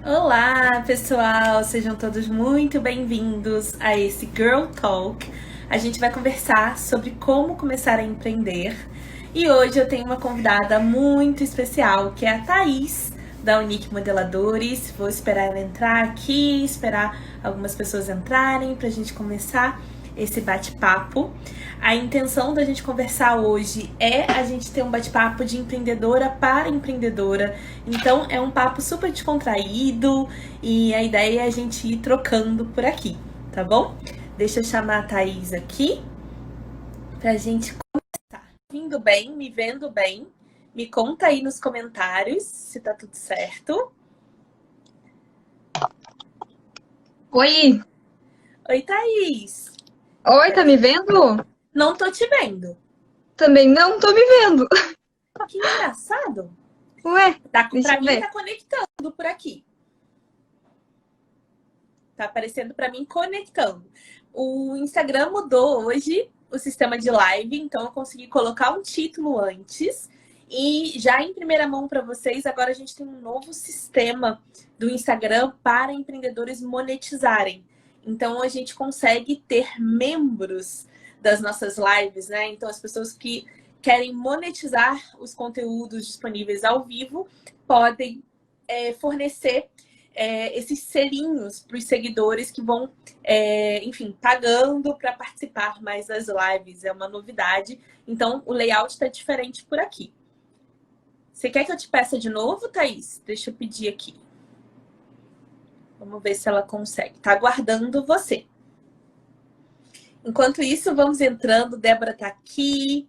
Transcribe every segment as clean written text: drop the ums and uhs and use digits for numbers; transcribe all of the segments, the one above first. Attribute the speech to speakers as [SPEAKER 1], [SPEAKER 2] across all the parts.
[SPEAKER 1] Olá, pessoal! Sejam todos muito bem-vindos a esse Girl Talk. A gente vai conversar sobre como começar a empreender. E hoje eu tenho uma convidada muito especial, que é a Thaís, da Unique Modeladores. Vou esperar ela entrar aqui, esperar algumas pessoas entrarem para a gente começar esse bate-papo. A intenção da gente conversar hoje é a gente ter um bate-papo de empreendedora para empreendedora. Então é um papo super descontraído e a ideia é a gente ir trocando por aqui, tá bom? Deixa eu chamar a Thaís aqui pra gente começar. Vindo bem, me vendo bem? Me conta aí nos comentários se tá tudo certo.
[SPEAKER 2] Oi!
[SPEAKER 1] Oi, Thaís.
[SPEAKER 2] Oi, tá me
[SPEAKER 1] Peraí.
[SPEAKER 2] vendo?
[SPEAKER 1] Não tô te vendo.
[SPEAKER 2] Também não tô me vendo.
[SPEAKER 1] Que engraçado.
[SPEAKER 2] Ué, deixa
[SPEAKER 1] Pra
[SPEAKER 2] eu
[SPEAKER 1] mim
[SPEAKER 2] ver.
[SPEAKER 1] tá conectando por aqui. Tá aparecendo para mim conectando. O Instagram mudou hoje o sistema de live, então eu consegui colocar um título antes. E já em primeira mão para vocês, agora a gente tem um novo sistema do Instagram para empreendedores monetizarem. Então a gente consegue ter membros das nossas lives, né? Então as pessoas que querem monetizar os conteúdos disponíveis ao vivo podem fornecer esses selinhos para os seguidores que vão, enfim, pagando para participar mais das lives. É uma novidade. Então, o layout está diferente por aqui. Você quer que eu te peça de novo, Thaís? Deixa eu pedir aqui. Vamos ver se ela consegue. Tá aguardando você. Enquanto isso, vamos entrando. Débora tá aqui.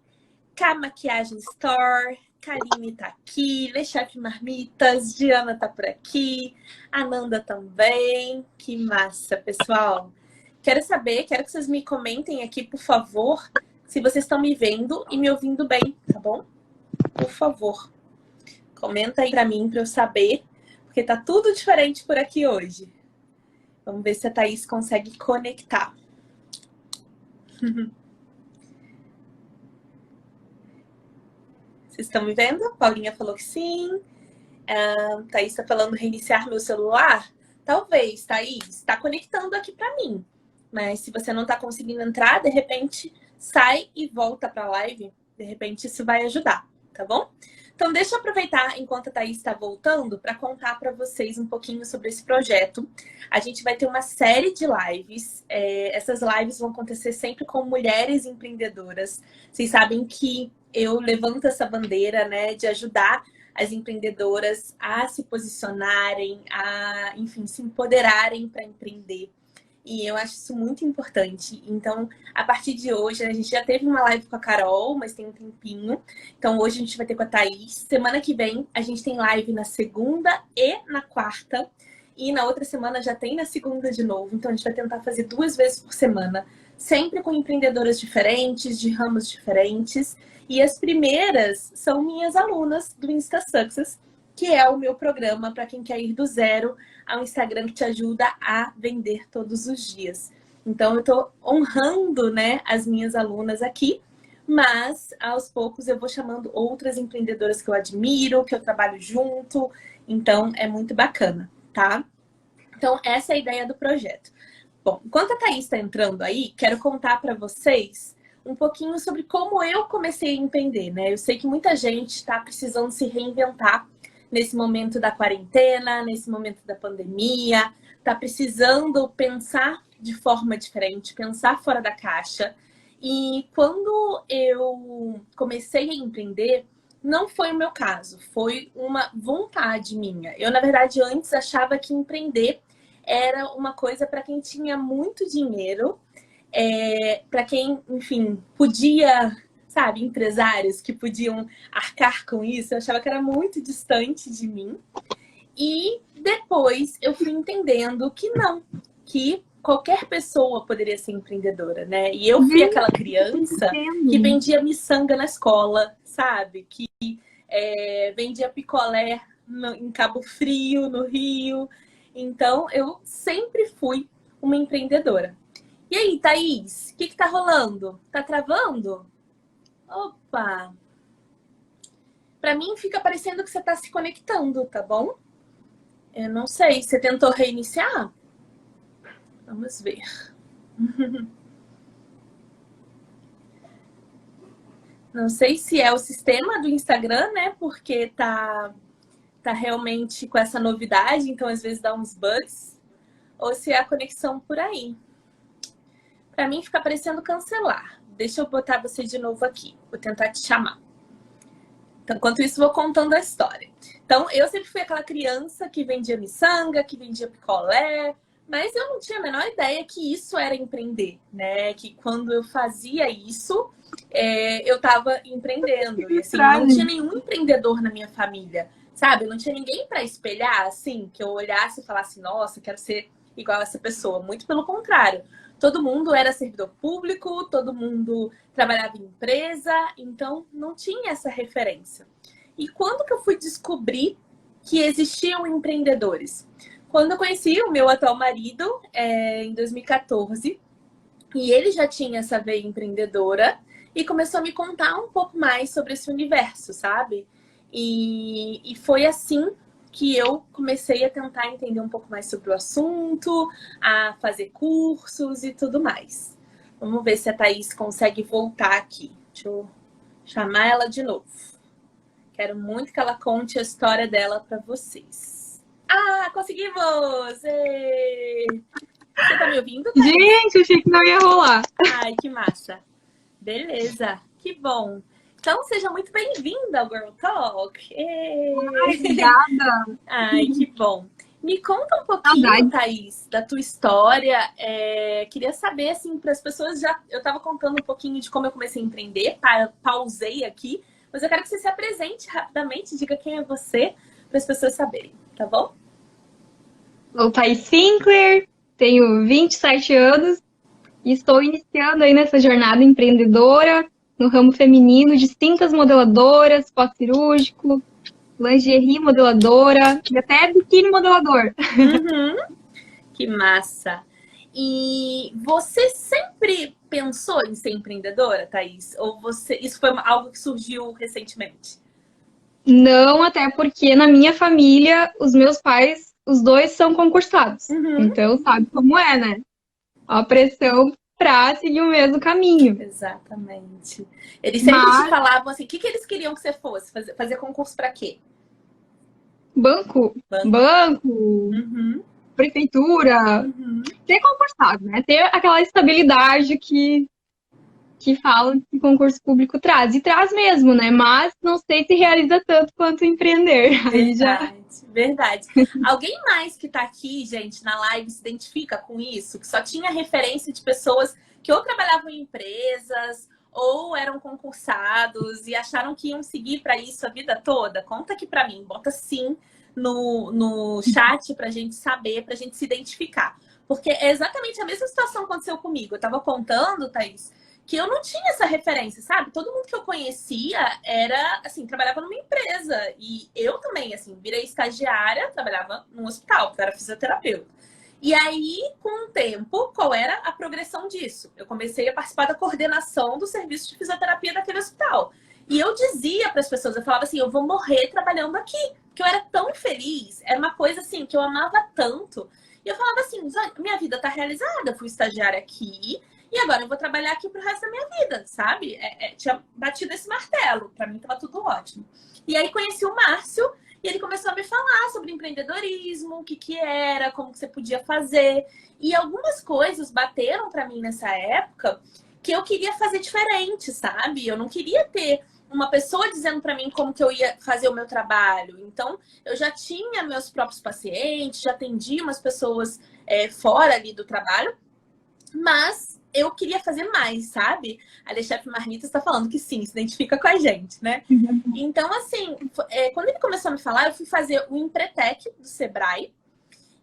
[SPEAKER 1] K Maquiagem Store. Karine tá aqui, Le Chef Marmitas, Diana tá por aqui, Ananda também. Que massa, pessoal. Quero que vocês me comentem aqui, por favor, se vocês estão me vendo e me ouvindo bem, tá bom? Por favor, comenta aí pra mim, pra eu saber, porque tá tudo diferente por aqui hoje. Vamos ver se a Thaís consegue conectar. Vocês estão me vendo? Paulinha falou que sim. Thaís está falando reiniciar meu celular? Talvez, Thaís. Está conectando aqui para mim. Mas se você não está conseguindo entrar, de repente sai e volta para a live. De repente isso vai ajudar, tá bom? Então deixa eu aproveitar enquanto a Thaís está voltando para contar para vocês um pouquinho sobre esse projeto. A gente vai ter uma série de lives. Essas lives vão acontecer sempre com mulheres empreendedoras. Vocês sabem que eu levanto essa bandeira, né, de ajudar as empreendedoras a se posicionarem, a, enfim, se empoderarem para empreender. E eu acho isso muito importante. Então, a partir de hoje, a gente já teve uma live com a Carol, mas tem um tempinho. Então, hoje a gente vai ter com a Thaís. Semana que vem, a gente tem live na segunda e na quarta. E na outra semana já tem na segunda de novo. Então, a gente vai tentar fazer 2 vezes por semana. Sempre com empreendedoras diferentes, de ramos diferentes. E as primeiras são minhas alunas do Insta Success, que é o meu programa para quem quer ir do zero ao Instagram que te ajuda a vender todos os dias. Então, eu estou honrando, né, as minhas alunas aqui, mas aos poucos eu vou chamando outras empreendedoras que eu admiro, que eu trabalho junto. Então, é muito bacana, tá? Então, essa é a ideia do projeto. Bom, enquanto a Thaís está entrando aí, quero contar para vocês um pouquinho sobre como eu comecei a empreender, né? Eu sei que muita gente está precisando se reinventar nesse momento da quarentena, nesse momento da pandemia, está precisando pensar de forma diferente, pensar fora da caixa. E quando eu comecei a empreender, não foi o meu caso, foi uma vontade minha. Eu, na verdade, antes achava que empreender era uma coisa para quem tinha muito dinheiro, para quem, enfim, podia, sabe, empresários que podiam arcar com isso. Eu achava que era muito distante de mim. E depois eu fui entendendo que não, que qualquer pessoa poderia ser empreendedora, né? E eu fui aquela criança que
[SPEAKER 2] Entendo.
[SPEAKER 1] vendia miçanga na escola, sabe? Que vendia picolé em Cabo Frio, no Rio. Então, eu sempre fui uma empreendedora. E aí, Thaís, o que tá rolando? Tá travando? Opa! Pra mim fica parecendo que você tá se conectando, tá bom? Eu não sei, você tentou reiniciar? Vamos ver. Não sei se é o sistema do Instagram, né? Porque tá realmente com essa novidade, então às vezes dá uns bugs. Ou se é a conexão por aí. Para mim fica parecendo cancelar. Deixa eu botar você de novo aqui. Vou tentar te chamar. Então, enquanto isso, vou contando a história. Então, eu sempre fui aquela criança que vendia miçanga, que vendia picolé, mas eu não tinha a menor ideia que isso era empreender, né? Que quando eu fazia isso, eu estava empreendendo. E assim, não tinha nenhum empreendedor na minha família, sabe? Não tinha ninguém para espelhar, assim, que eu olhasse e falasse, nossa, quero ser igual a essa pessoa. Muito pelo contrário. Todo mundo era servidor público, todo mundo trabalhava em empresa, então não tinha essa referência. E quando que eu fui descobrir que existiam empreendedores? Quando eu conheci o meu atual marido, em 2014, e ele já tinha essa veia empreendedora e começou a me contar um pouco mais sobre esse universo, sabe? E foi assim que eu comecei a tentar entender um pouco mais sobre o assunto, a fazer cursos e tudo mais. Vamos ver se a Thaís consegue voltar aqui. Deixa eu chamar ela de novo. Quero muito que ela conte a história dela para vocês. Ah, conseguimos! Ê! Você tá me ouvindo, Thaís?
[SPEAKER 2] Gente, achei que não ia rolar.
[SPEAKER 1] Ai, que massa. Beleza, que bom. Então, seja muito bem-vinda ao Girl Talk.
[SPEAKER 2] Ai, obrigada.
[SPEAKER 1] Ai, que bom. Me conta um pouquinho, Thaís, da tua história. Queria saber, assim, para as pessoas já... Eu estava contando um pouquinho de como eu comecei a empreender, pausei aqui, mas eu quero que você se apresente rapidamente, diga quem é você, para as pessoas saberem, tá bom?
[SPEAKER 2] Sou Thaís Finkler, tenho 27 anos e estou iniciando aí nessa jornada empreendedora no ramo feminino de cintas modeladoras, pós-cirúrgico, lingerie modeladora e até biquíni modelador.
[SPEAKER 1] Uhum. Que massa! E você sempre pensou em ser empreendedora, Thaís? Ou isso foi algo que surgiu recentemente?
[SPEAKER 2] Não, até porque na minha família, os meus pais, os dois são concursados.
[SPEAKER 1] Uhum.
[SPEAKER 2] Então, sabe como é, né? A pressão pra seguir o mesmo caminho.
[SPEAKER 1] Exatamente. Eles sempre te falavam assim, o que eles queriam que você fosse? Fazer concurso para quê?
[SPEAKER 2] Banco.
[SPEAKER 1] Uhum.
[SPEAKER 2] Prefeitura.
[SPEAKER 1] Uhum.
[SPEAKER 2] Ser concursado, né? Ter aquela estabilidade que falam que concurso público traz. E traz mesmo, né? Mas não sei se realiza tanto quanto empreender. Aí já...
[SPEAKER 1] Verdade. Alguém mais que tá aqui, gente, na live se identifica com isso? Que só tinha referência de pessoas que ou trabalhavam em empresas ou eram concursados e acharam que iam seguir para isso a vida toda? Conta aqui para mim, bota sim no chat pra gente saber, pra gente se identificar. Porque é exatamente a mesma situação que aconteceu comigo. Eu tava contando, Thaís, que eu não tinha essa referência, sabe? Todo mundo que eu conhecia era, assim, trabalhava numa empresa. E eu também, assim, virei estagiária, trabalhava num hospital, porque eu era fisioterapeuta. E aí, com o tempo, qual era a progressão disso? Eu comecei a participar da coordenação do serviço de fisioterapia daquele hospital. E eu dizia para as pessoas, eu falava assim, eu vou morrer trabalhando aqui. Porque eu era tão feliz, era uma coisa assim, que eu amava tanto. E eu falava assim, minha vida tá realizada, eu fui estagiária aqui, e agora eu vou trabalhar aqui pro resto da minha vida, sabe? Tinha batido esse martelo, pra mim tava tudo ótimo. E aí conheci o Márcio, e ele começou a me falar sobre empreendedorismo, o que era, como que você podia fazer. E algumas coisas bateram pra mim nessa época que eu queria fazer diferente, sabe? Eu não queria ter uma pessoa dizendo pra mim como que eu ia fazer o meu trabalho. Então, eu já tinha meus próprios pacientes, já atendia umas pessoas fora ali do trabalho, mas eu queria fazer mais, sabe? A Chefe Marmita está falando que sim, se identifica com a gente, né? Então, assim, quando ele começou a me falar, eu fui fazer o Empretec do Sebrae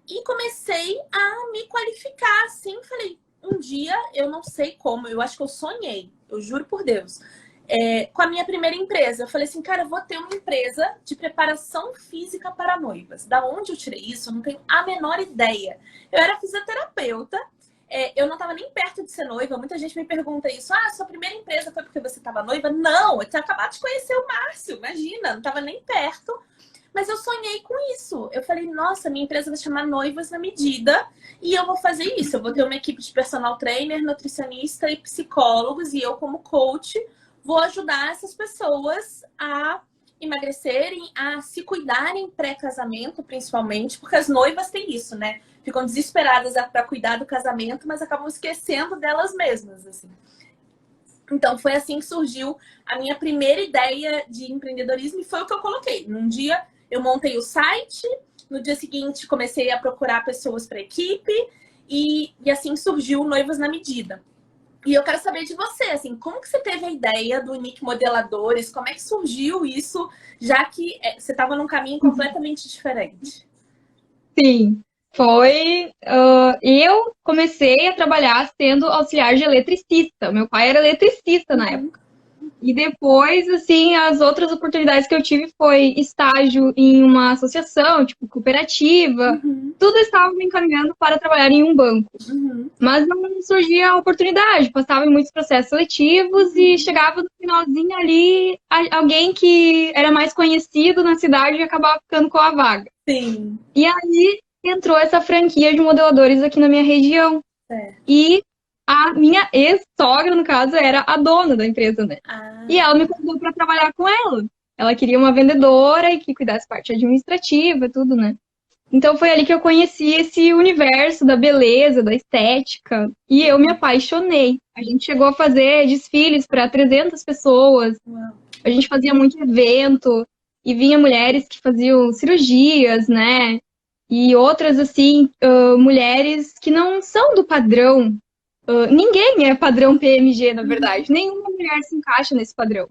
[SPEAKER 1] e comecei a me qualificar, assim. Falei, um dia, eu não sei como, eu acho que eu sonhei, eu juro por Deus, com a minha primeira empresa. Eu falei assim, cara, eu vou ter uma empresa de preparação física para noivas. Da onde eu tirei isso? Eu não tenho a menor ideia. Eu era fisioterapeuta, eu não estava nem perto de ser noiva. Muita gente me pergunta isso. Ah, sua primeira empresa foi porque você estava noiva? Não, eu tinha acabado de conhecer o Márcio, imagina, não estava nem perto. Mas eu sonhei com isso. Eu falei, nossa, minha empresa vai chamar Noivas na Medida e eu vou fazer isso. Eu vou ter uma equipe de personal trainer, nutricionista e psicólogos e eu, como coach, vou ajudar essas pessoas a emagrecerem, a se cuidarem pré-casamento, principalmente, porque as noivas têm isso, né? Ficam desesperadas para cuidar do casamento, mas acabam esquecendo delas mesmas, assim. Então, foi assim que surgiu a minha primeira ideia de empreendedorismo e foi o que eu coloquei. Num dia, eu montei o site, no dia seguinte, comecei a procurar pessoas para a equipe e assim surgiu Noivas na Medida. E eu quero saber de você, assim, como que você teve a ideia do Unique Modeladores? Como é que surgiu isso, já que você estava num caminho completamente diferente?
[SPEAKER 2] Sim, foi. Eu comecei a trabalhar sendo auxiliar de eletricista. Meu pai era eletricista na época. E depois, assim, as outras oportunidades que eu tive foi estágio em uma associação, tipo cooperativa. Tudo estava me encaminhando para trabalhar em um banco. Mas não surgia a oportunidade. Passava em muitos processos seletivos e chegava no finalzinho ali, alguém que era mais conhecido na cidade e acabava ficando com a vaga.
[SPEAKER 1] Sim.
[SPEAKER 2] E aí entrou essa franquia de modeladores aqui na minha região. E a minha ex-sogra, no caso, era a dona da empresa, né? E ela me convidou para trabalhar com ela. Ela queria uma vendedora e que cuidasse parte administrativa, tudo, né? Então foi ali que eu conheci esse universo da beleza, da estética, e eu me apaixonei. A gente chegou a fazer desfiles para 300 pessoas. A gente fazia muito evento e vinha mulheres que faziam cirurgias, né? E outras, assim, mulheres que não são do padrão. Ninguém é padrão PMG, na verdade. Nenhuma mulher se encaixa nesse padrão.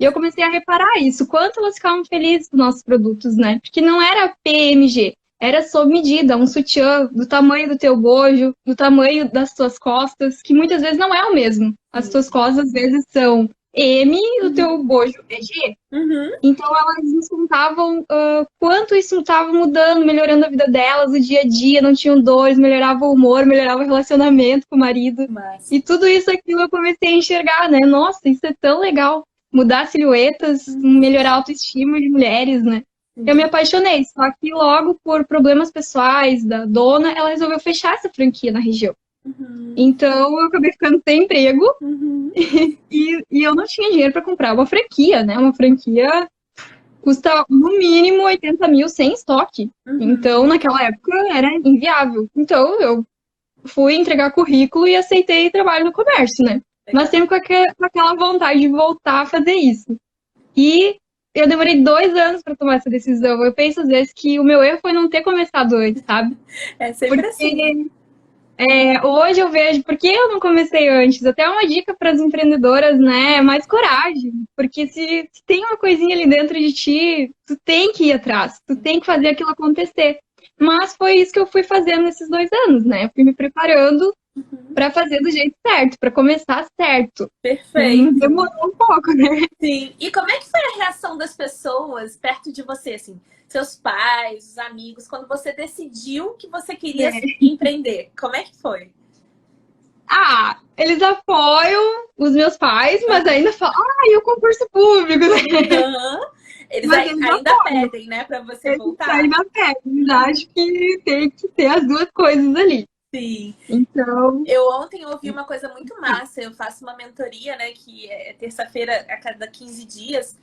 [SPEAKER 2] E eu comecei a reparar isso, quanto elas ficavam felizes com nossos produtos, né? Porque não era PMG, era sob medida, um sutiã do tamanho do teu bojo, do tamanho das tuas costas, que muitas vezes não é o mesmo. As tuas costas, às vezes, são M e o teu bojo é G. Então elas nos contavam quanto isso estava mudando, melhorando a vida delas, o dia a dia, não tinham dores, melhorava o humor, melhorava o relacionamento com o marido. E tudo isso aquilo eu comecei a enxergar, né? Nossa, isso é tão legal. Mudar silhuetas, melhorar a autoestima de mulheres, né? Eu me apaixonei, só que logo por problemas pessoais da dona, ela resolveu fechar essa franquia na região. Então eu acabei ficando sem emprego e eu não tinha dinheiro para comprar uma franquia, né? Uma franquia custa no mínimo 80 mil sem estoque. Então naquela época era inviável. Então eu fui entregar currículo e aceitei trabalho no comércio, né? Mas sempre com aquela vontade de voltar a fazer isso. E eu demorei 2 anos para tomar essa decisão. Eu penso às vezes que o meu erro foi não ter começado antes, sabe?
[SPEAKER 1] É sempre assim.
[SPEAKER 2] Hoje eu vejo, por que eu não comecei antes? Até uma dica para as empreendedoras, né? Mais coragem. Porque se tem uma coisinha ali dentro de ti, tu tem que ir atrás, tu tem que fazer aquilo acontecer. Mas foi isso que eu fui fazendo nesses 2 anos, né? Eu fui me preparando para fazer do jeito certo, para começar certo.
[SPEAKER 1] Perfeito.
[SPEAKER 2] Demorou um pouco, né?
[SPEAKER 1] Sim. E como é que foi a reação das pessoas perto de você, assim? Seus pais, os amigos, quando você decidiu que você queria empreender? Como é que foi?
[SPEAKER 2] Eles apoiam os meus pais, mas ainda falam, e o concurso público, né?
[SPEAKER 1] Eles ainda pedem, né, pra você voltar.
[SPEAKER 2] Ainda pedem, acho que tem que ter as duas coisas ali.
[SPEAKER 1] Sim.
[SPEAKER 2] Então.
[SPEAKER 1] Eu ontem ouvi uma coisa muito massa. Eu faço uma mentoria, né, que é terça-feira a cada 15 dias.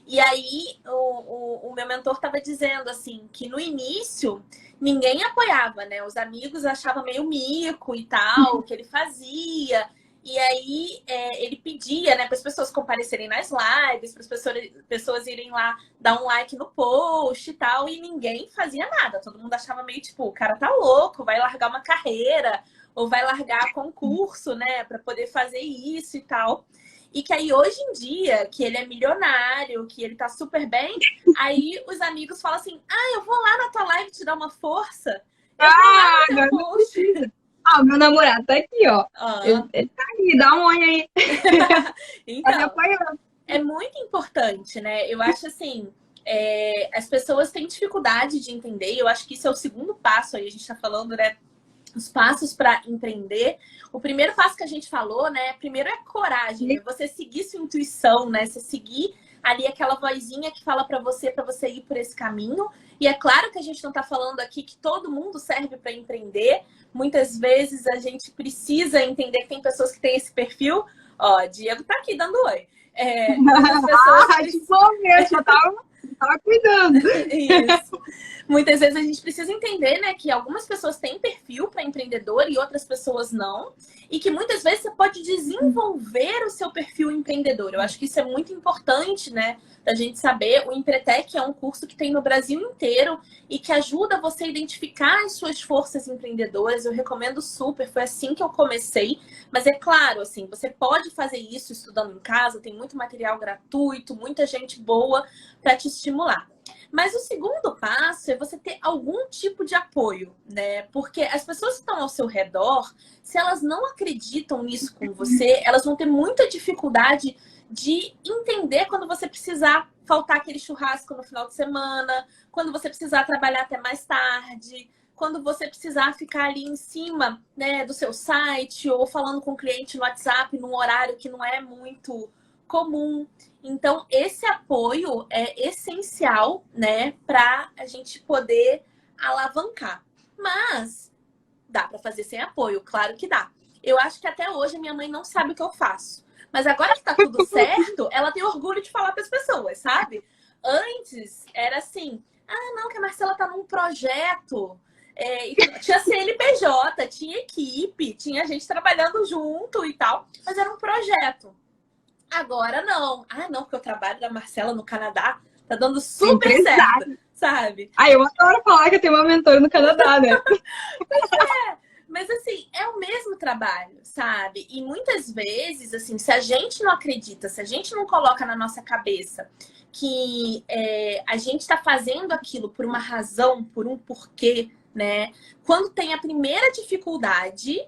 [SPEAKER 1] E aí o meu mentor estava dizendo assim que no início ninguém apoiava, né? Os amigos achavam meio mico e tal, o que ele fazia. E aí ele pedia, né, para as pessoas comparecerem nas lives, para as pessoas irem lá dar um like no post e tal, e ninguém fazia nada. Todo mundo achava meio tipo, o cara tá louco, vai largar uma carreira ou vai largar concurso, né, para poder fazer isso e tal. E que aí, hoje em dia, que ele é milionário, que ele tá super bem, aí os amigos falam assim, eu vou lá na tua live te dar uma força. Eu vou lá no teu post.
[SPEAKER 2] Meu namorado tá aqui, ó. Ele tá aí, dá um oi aí.
[SPEAKER 1] Então, é muito importante, né? Eu acho assim, as pessoas têm dificuldade de entender, eu acho que isso é o segundo passo aí, a gente tá falando, né? Os passos para empreender. O primeiro passo que a gente falou, né? Primeiro é coragem, né? Você seguir sua intuição, né? Você seguir ali aquela vozinha que fala para você ir por esse caminho. E é claro que a gente não está falando aqui que todo mundo serve para empreender. Muitas vezes a gente precisa entender que tem pessoas que têm esse perfil. Ó, Diego tá aqui dando oi. Muitas pessoas
[SPEAKER 2] Que bom mesmo, eu tava cuidando.
[SPEAKER 1] Isso. Muitas vezes a gente precisa entender, né, que algumas pessoas têm perfil para empreendedor e outras pessoas não. E que muitas vezes você pode desenvolver o seu perfil empreendedor. Eu acho que isso é muito importante, né, da gente saber. O Empretec é um curso que tem no Brasil inteiro e que ajuda você a identificar as suas forças empreendedoras. Eu recomendo super, foi assim que eu comecei. Mas é claro, assim, você pode fazer isso estudando em casa, tem muito material gratuito, muita gente boa para te estimular. Mas o segundo passo é você ter algum tipo de apoio, né? Porque as pessoas que estão ao seu redor, se elas não acreditam nisso com você, elas vão ter muita dificuldade de entender quando você precisar faltar aquele churrasco no final de semana, quando você precisar trabalhar até mais tarde, quando você precisar ficar ali em cima, né, do seu site ou falando com o cliente no WhatsApp num horário que não é muito comum. Então, esse apoio é essencial, né, para a gente poder alavancar. Mas dá para fazer sem apoio, claro que dá. Eu acho que até hoje a minha mãe não sabe o que eu faço. Mas agora que tá tudo certo, ela tem orgulho de falar para as pessoas, sabe? Antes era assim, não, que a Marcela tá num projeto. Tinha CNPJ, tinha equipe, tinha gente trabalhando junto e tal, mas era um projeto. Agora não. Não, porque o trabalho da Marcela no Canadá tá dando super certo, sabe?
[SPEAKER 2] Eu adoro falar que eu tenho uma mentora no Canadá, né?
[SPEAKER 1] Mas assim, é o mesmo trabalho, sabe? E muitas vezes, assim, se a gente não acredita, se a gente não coloca na nossa cabeça que a gente tá fazendo aquilo por uma razão, por um porquê, né? Quando tem a primeira dificuldade,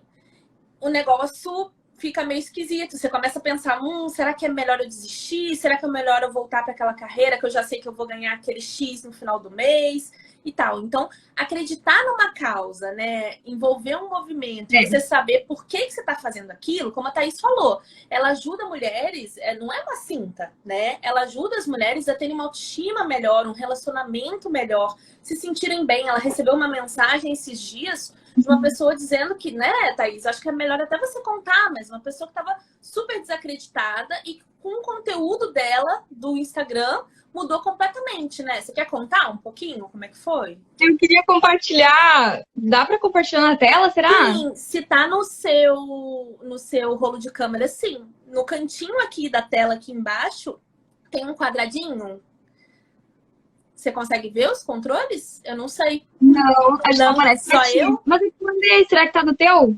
[SPEAKER 1] o negócio fica meio esquisito. Você começa a pensar, será que é melhor eu desistir? Será que é melhor eu voltar para aquela carreira que eu já sei que eu vou ganhar aquele X no final do mês e tal? Então, acreditar numa causa, né? Envolver um movimento, você saber por que você está fazendo aquilo, como a Thaís falou, ela ajuda mulheres, não é uma cinta, né? Ela ajuda as mulheres a terem uma autoestima melhor, um relacionamento melhor, se sentirem bem. Ela recebeu uma mensagem esses dias de uma pessoa dizendo que, né, Thaís, acho que é melhor até você contar, mas uma pessoa que estava super desacreditada e com o conteúdo dela, do Instagram, mudou completamente, né? Você quer contar um pouquinho como é que foi?
[SPEAKER 2] Eu queria compartilhar. Dá para compartilhar na tela, será?
[SPEAKER 1] Sim, se tá no seu rolo de câmera, sim. No cantinho aqui da tela, aqui embaixo, tem um quadradinho. Você consegue ver os controles? Eu não sei.
[SPEAKER 2] Não, acho que não aparece
[SPEAKER 1] só eu.
[SPEAKER 2] Mas eu te mandei, será que tá no teu?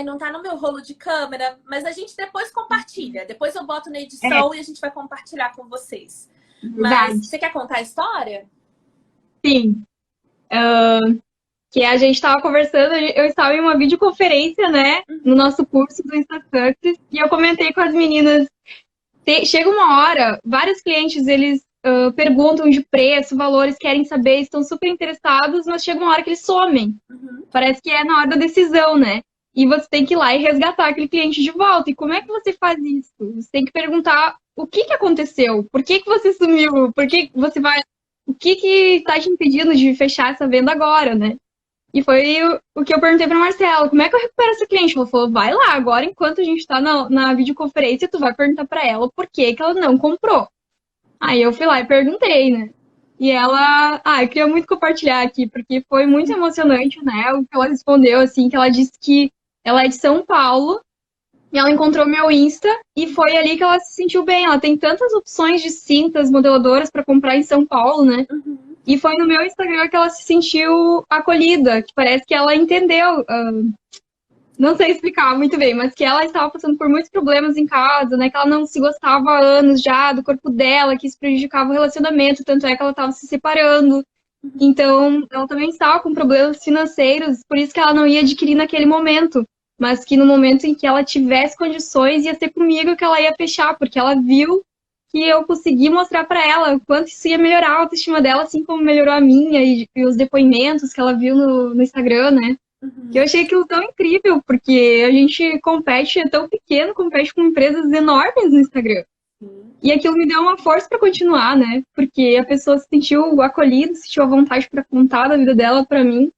[SPEAKER 1] Não tá no meu rolo de câmera, mas a gente depois compartilha. Depois eu boto na edição e a gente vai compartilhar com vocês.
[SPEAKER 2] Verdade.
[SPEAKER 1] Mas você quer contar a história?
[SPEAKER 2] Sim. Que a gente estava conversando, eu estava em uma videoconferência, né, no nosso curso do InstaSuccess, e eu comentei com as meninas, chega uma hora, vários clientes, eles perguntam de preço, valores, querem saber, estão super interessados, mas chega uma hora que eles somem. Parece que é na hora da decisão, né? E você tem que ir lá e resgatar aquele cliente de volta. E como é que você faz isso? Você tem que perguntar o que aconteceu? Por que você sumiu? Por que você vai... O que está te impedindo de fechar essa venda agora, né? E foi o que eu perguntei para Marcela, como é que eu recupero essa cliente? Ela falou, vai lá, agora enquanto a gente está na videoconferência, tu vai perguntar para ela por que ela não comprou. Aí eu fui lá e perguntei, né? E ela, eu queria muito compartilhar aqui, porque foi muito emocionante, né? O que ela respondeu, assim, que ela disse que ela é de São Paulo, e ela encontrou meu Insta, e foi ali que ela se sentiu bem. Ela tem tantas opções de cintas modeladoras para comprar em São Paulo, né? E foi no meu Instagram que ela se sentiu acolhida, que parece que ela entendeu, não sei explicar muito bem, mas que ela estava passando por muitos problemas em casa, né? Que ela não se gostava há anos já do corpo dela, que isso prejudicava o relacionamento, tanto é que ela estava se separando. Então, ela também estava com problemas financeiros, por isso que ela não ia adquirir naquele momento. Mas que no momento em que ela tivesse condições, ia ser comigo que ela ia fechar, porque ela viu que eu consegui mostrar para ela o quanto isso ia melhorar a autoestima dela, assim como melhorou a minha e os depoimentos que ela viu no Instagram, né? Que eu achei aquilo tão incrível, porque a gente compete, é tão pequeno, compete com empresas enormes no Instagram.
[SPEAKER 1] Sim,
[SPEAKER 2] E aquilo me deu uma força para continuar, né? Porque a pessoa se sentiu acolhida, se sentiu à vontade para contar da vida dela para mim.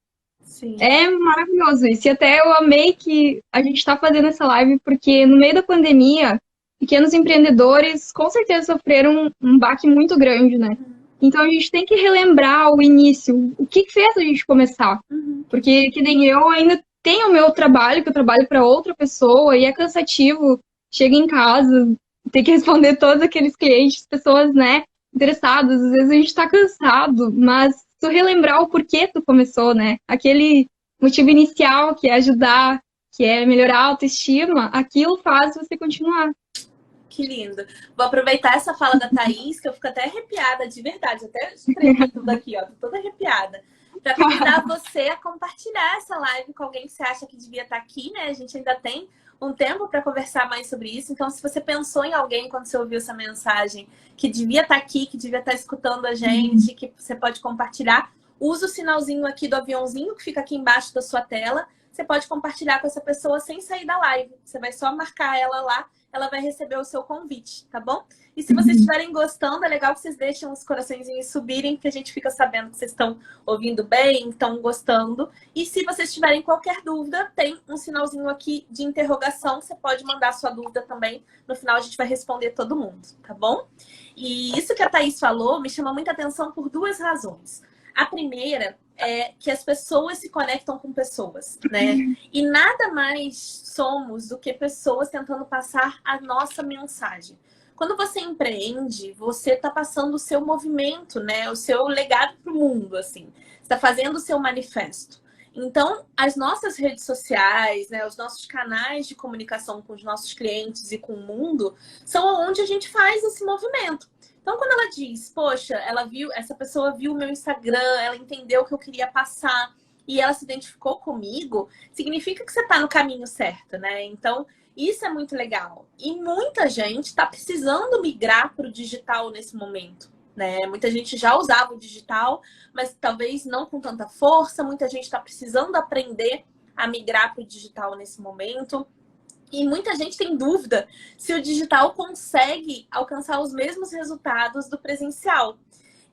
[SPEAKER 1] sim.
[SPEAKER 2] É maravilhoso isso. E até eu amei que a gente está fazendo essa live, porque no meio da pandemia, pequenos empreendedores com certeza sofreram um baque muito grande, né?
[SPEAKER 1] Uhum,
[SPEAKER 2] Então a gente tem que relembrar o início, o que fez a gente começar.
[SPEAKER 1] uhum.
[SPEAKER 2] Porque, que nem eu, ainda tenho o meu trabalho, que eu trabalho para outra pessoa, e é cansativo. Chega em casa, tem que responder todos aqueles clientes, pessoas, né, interessadas. Às vezes a gente tá cansado, mas tu relembrar o porquê tu começou, né? Aquele motivo inicial, que é ajudar, que é melhorar a autoestima, aquilo faz você continuar.
[SPEAKER 1] Que lindo. Vou aproveitar essa fala da Thaís, que eu fico até arrepiada, de verdade. Até tremi tudo aqui, ó. Tô toda arrepiada. Para convidar você a compartilhar essa live com alguém que você acha que devia estar aqui, né? A gente ainda tem um tempo para conversar mais sobre isso. Então, se você pensou em alguém quando você ouviu essa mensagem que devia estar aqui, que devia estar escutando a gente, que você pode compartilhar, usa o sinalzinho aqui do aviãozinho que fica aqui embaixo da sua tela. Você pode compartilhar com essa pessoa sem sair da live. Você vai só marcar ela lá, ela vai receber o seu convite, tá bom? E se vocês estiverem gostando, é legal que vocês deixem os coraçõezinhos subirem, que a gente fica sabendo que vocês estão ouvindo bem, estão gostando. E se vocês tiverem qualquer dúvida, tem um sinalzinho aqui de interrogação, você pode mandar sua dúvida também. No final a gente vai responder todo mundo, tá bom? E isso que a Thaís falou me chama muita atenção por duas razões. A primeira é que as pessoas se conectam com pessoas, né? E nada mais somos do que pessoas tentando passar a nossa mensagem. Quando você empreende, você está passando o seu movimento, né? O seu legado para o mundo, assim. Você está fazendo o seu manifesto. Então, as nossas redes sociais, né, os nossos canais de comunicação com os nossos clientes e com o mundo, são onde a gente faz esse movimento. Então, quando ela diz, poxa, essa pessoa viu o meu Instagram, ela entendeu o que eu queria passar e ela se identificou comigo, significa que você está no caminho certo, né? Então, isso é muito legal. E muita gente está precisando migrar para o digital nesse momento, né? Muita gente já usava o digital, mas talvez não com tanta força. Muita gente está precisando aprender a migrar para o digital nesse momento. E muita gente tem dúvida se o digital consegue alcançar os mesmos resultados do presencial.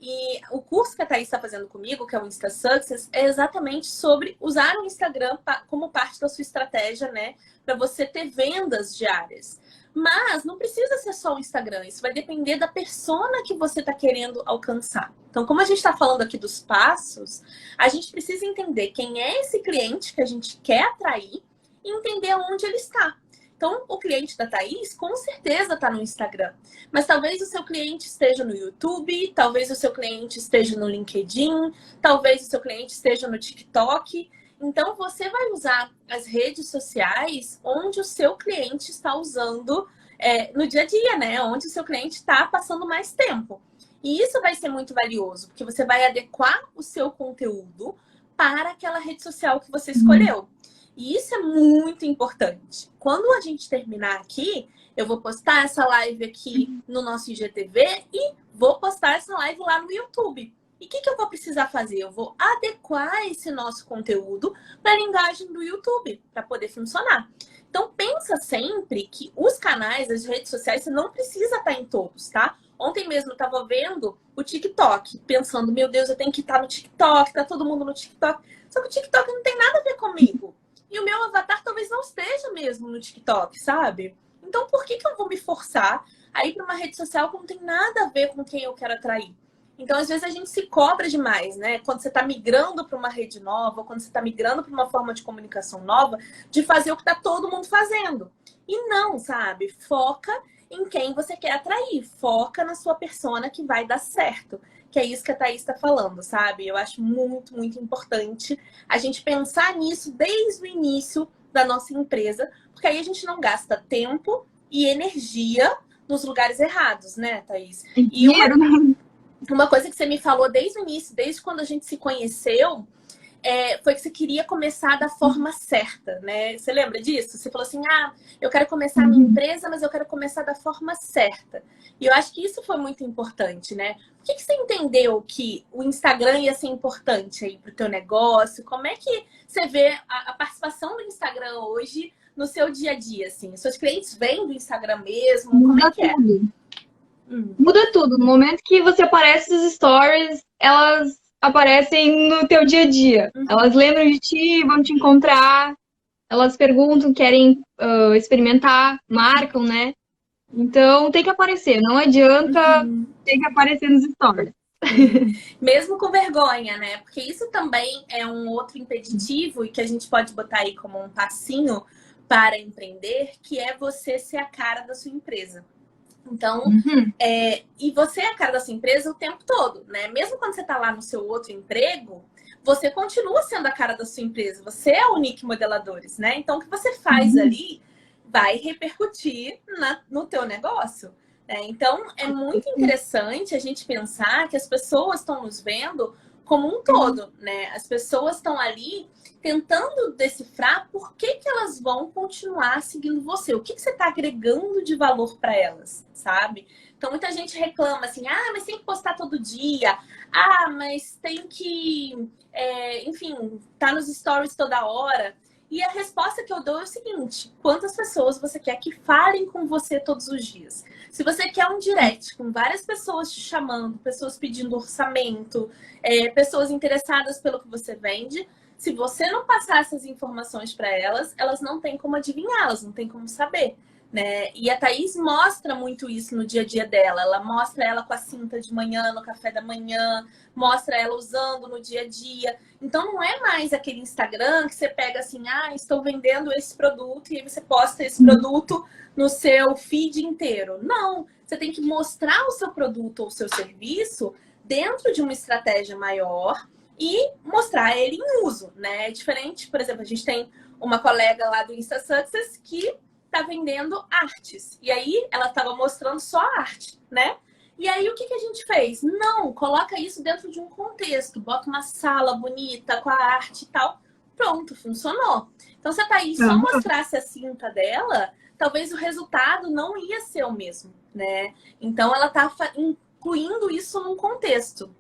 [SPEAKER 1] E o curso que a Thaís está fazendo comigo, que é o Insta Success, é exatamente sobre usar o Instagram como parte da sua estratégia, né? Para você ter vendas diárias. Mas não precisa ser só o Instagram, isso vai depender da persona que você está querendo alcançar. Então, como a gente está falando aqui dos passos, a gente precisa entender quem é esse cliente que a gente quer atrair e entender onde ele está. Então, o cliente da Thaís, com certeza, está no Instagram. Mas talvez o seu cliente esteja no YouTube, talvez o seu cliente esteja no LinkedIn, talvez o seu cliente esteja no TikTok. Então, você vai usar as redes sociais onde o seu cliente está usando no dia a dia, né? Onde o seu cliente está passando mais tempo. E isso vai ser muito valioso, porque você vai adequar o seu conteúdo para aquela rede social que você escolheu. E isso é muito importante. Quando a gente terminar aqui, eu vou postar essa live aqui no nosso IGTV e vou postar essa live lá no YouTube. E o que eu vou precisar fazer? Eu vou adequar esse nosso conteúdo para a linguagem do YouTube, para poder funcionar. Então, pensa sempre que os canais, as redes sociais, você não precisa estar em todos, tá? Ontem mesmo eu estava vendo o TikTok, pensando, meu Deus, eu tenho que estar no TikTok, tá todo mundo no TikTok. Só que o TikTok não tem nada a ver comigo. E o meu avatar talvez não esteja mesmo no TikTok, sabe? Então, por que eu vou me forçar a ir para uma rede social que não tem nada a ver com quem eu quero atrair? Então, às vezes, a gente se cobra demais, né? Quando você está migrando para uma rede nova, quando você está migrando para uma forma de comunicação nova, de fazer o que está todo mundo fazendo. E não, sabe? Foca em quem você quer atrair. Foca na sua persona que vai dar certo. Que é isso que a Thaís está falando, sabe? Eu acho muito, muito importante a gente pensar nisso desde o início da nossa empresa, porque aí a gente não gasta tempo e energia nos lugares errados, né, Thaís? E uma coisa que você me falou desde o início, desde quando a gente se conheceu, foi que você queria começar da forma certa, né? Você lembra disso? Você falou assim, eu quero começar a minha empresa, mas eu quero começar da forma certa. E eu acho que isso foi muito importante, né? Por que você entendeu que o Instagram ia ser importante aí para o teu negócio? Como é que você vê a participação do Instagram hoje no seu dia a dia, assim? Os seus clientes vêm do Instagram mesmo? Como é que é?
[SPEAKER 2] Muda tudo. No momento que você aparece nos stories, elas aparecem no teu dia a dia. Elas lembram de ti, vão te encontrar, elas perguntam, querem experimentar, marcam, né? Então tem que aparecer, não adianta ter que aparecer nos stories.
[SPEAKER 1] Mesmo com vergonha, né? Porque isso também é um outro impeditivo e que a gente pode botar aí como um passinho para empreender, que é você ser a cara da sua empresa. Então, e você é a cara da sua empresa o tempo todo, né? Mesmo quando você está lá no seu outro emprego, você continua sendo a cara da sua empresa. Você é o Nick Modeladores, né? Então, o que você faz ali vai repercutir no teu negócio. Então, é muito interessante a gente pensar que as pessoas estão nos vendo como um todo, né? As pessoas estão ali tentando decifrar por que elas vão continuar seguindo você. O que você está agregando de valor para elas, sabe? Então, muita gente reclama assim, mas tem que postar todo dia. Mas tem que, enfim, tá nos stories toda hora. E a resposta que eu dou é o seguinte: quantas pessoas você quer que falem com você todos os dias? Se você quer um direct com várias pessoas te chamando, pessoas pedindo orçamento, pessoas interessadas pelo que você vende, se você não passar essas informações para elas, elas não têm como adivinhar, elas não têm como saber, né? E a Thaís mostra muito isso no dia a dia dela. Ela mostra ela com a cinta de manhã, no café da manhã, mostra ela usando no dia a dia. Então não é mais aquele Instagram que você pega assim, estou vendendo esse produto, e aí você posta esse produto no seu feed inteiro. Não, você tem que mostrar o seu produto ou o seu serviço dentro de uma estratégia maior e mostrar ele em uso, né? É diferente, por exemplo, a gente tem uma colega lá do Insta Success que tá vendendo artes. E aí ela estava mostrando só a arte, né? E aí o que a gente fez? Não, coloca isso dentro de um contexto, bota uma sala bonita com a arte e tal. Pronto, funcionou. Então se a Thaís só mostrasse a cinta dela, talvez o resultado não ia ser o mesmo, né? Então ela tá incluindo isso num contexto.